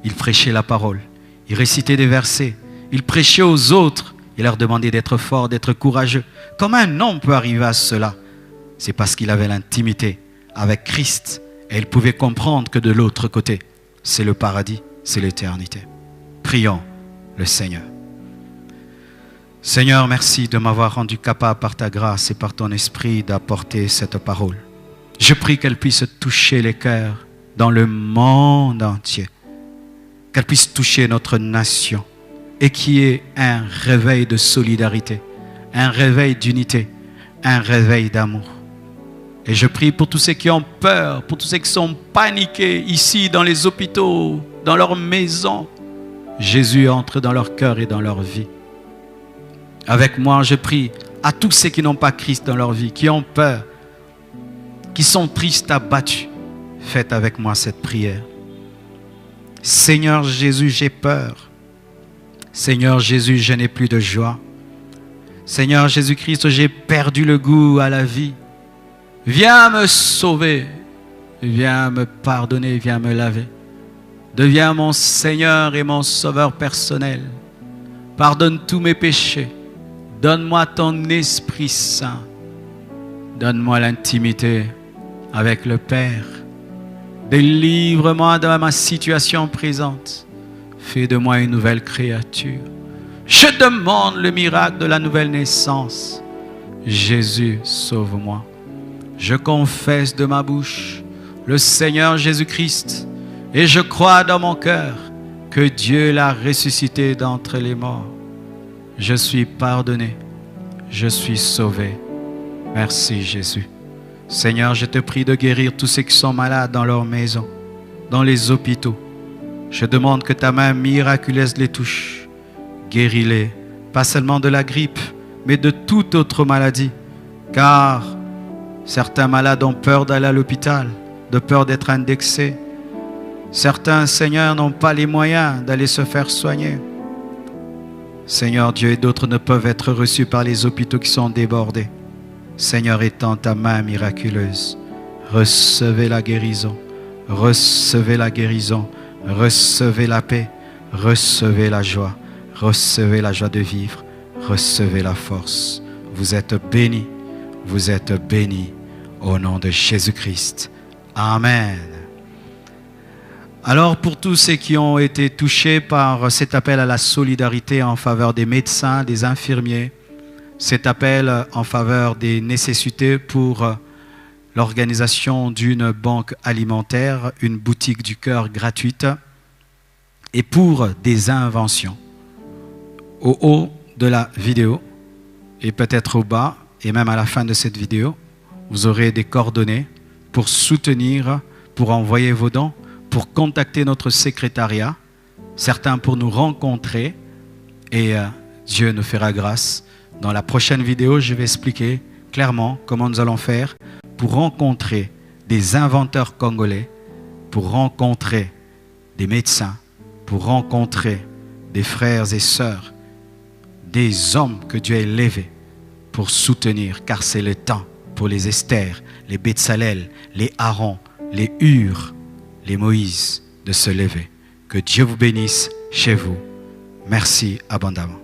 il prêchait la parole. Il récitait des versets. Il prêchait aux autres. Il leur demandait d'être forts, d'être courageux. Comment un homme peut arriver à cela? C'est parce qu'il avait l'intimité avec Christ. Et il pouvait comprendre que de l'autre côté, c'est le paradis, c'est l'éternité. Prions le Seigneur. Seigneur, merci de m'avoir rendu capable par ta grâce et par ton esprit d'apporter cette parole. Je prie qu'elle puisse toucher les cœurs dans le monde entier. Qu'elle puisse toucher notre nation et qu'il y ait un réveil de solidarité, un réveil d'unité, un réveil d'amour. Et je prie pour tous ceux qui ont peur, pour tous ceux qui sont paniqués ici dans les hôpitaux, dans leurs maisons. Jésus entre dans leur cœur et dans leur vie. Avec moi, je prie à tous ceux qui n'ont pas Christ dans leur vie, qui ont peur, qui sont tristes, abattus. Faites avec moi cette prière. Seigneur Jésus, j'ai peur. Seigneur Jésus, je n'ai plus de joie. Seigneur Jésus-Christ, j'ai perdu le goût à la vie. Viens me sauver. Viens me pardonner, viens me laver. Deviens mon Seigneur et mon Sauveur personnel. Pardonne tous mes péchés. Donne-moi ton Esprit Saint. Donne-moi l'intimité avec le Père. Délivre-moi de ma situation présente. Fais de moi une nouvelle créature. Je demande le miracle de la nouvelle naissance. Jésus, sauve-moi. Je confesse de ma bouche le Seigneur Jésus-Christ et je crois dans mon cœur que Dieu l'a ressuscité d'entre les morts. Je suis pardonné. Je suis sauvé. Merci Jésus. Seigneur, je te prie de guérir tous ceux qui sont malades dans leur maison, dans les hôpitaux. Je demande que ta main miraculeuse les touche. Guéris-les, pas seulement de la grippe, mais de toute autre maladie. Car certains malades ont peur d'aller à l'hôpital, de peur d'être indexés. Certains, Seigneur, n'ont pas les moyens d'aller se faire soigner. Seigneur Dieu, et d'autres ne peuvent être reçus par les hôpitaux qui sont débordés. Seigneur, étends ta main miraculeuse. Recevez la guérison, recevez la guérison, recevez la paix, recevez la joie de vivre, recevez la force. Vous êtes bénis au nom de Jésus-Christ. Amen. Alors pour tous ceux qui ont été touchés par cet appel à la solidarité en faveur des médecins, des infirmiers, cet appel en faveur des nécessités pour l'organisation d'une banque alimentaire, une boutique du cœur gratuite et pour des inventions. Au haut de la vidéo et peut-être au bas et même à la fin de cette vidéo, vous aurez des coordonnées pour soutenir, pour envoyer vos dons, pour contacter notre secrétariat, certains pour nous rencontrer et Dieu nous fera grâce. Dans la prochaine vidéo, je vais expliquer clairement comment nous allons faire pour rencontrer des inventeurs congolais, pour rencontrer des médecins, pour rencontrer des frères et sœurs, des hommes que Dieu a élevés pour soutenir, car c'est le temps pour les Esther, les Betsalel, les Aaron, les Hur, les Moïse de se lever. Que Dieu vous bénisse chez vous. Merci abondamment.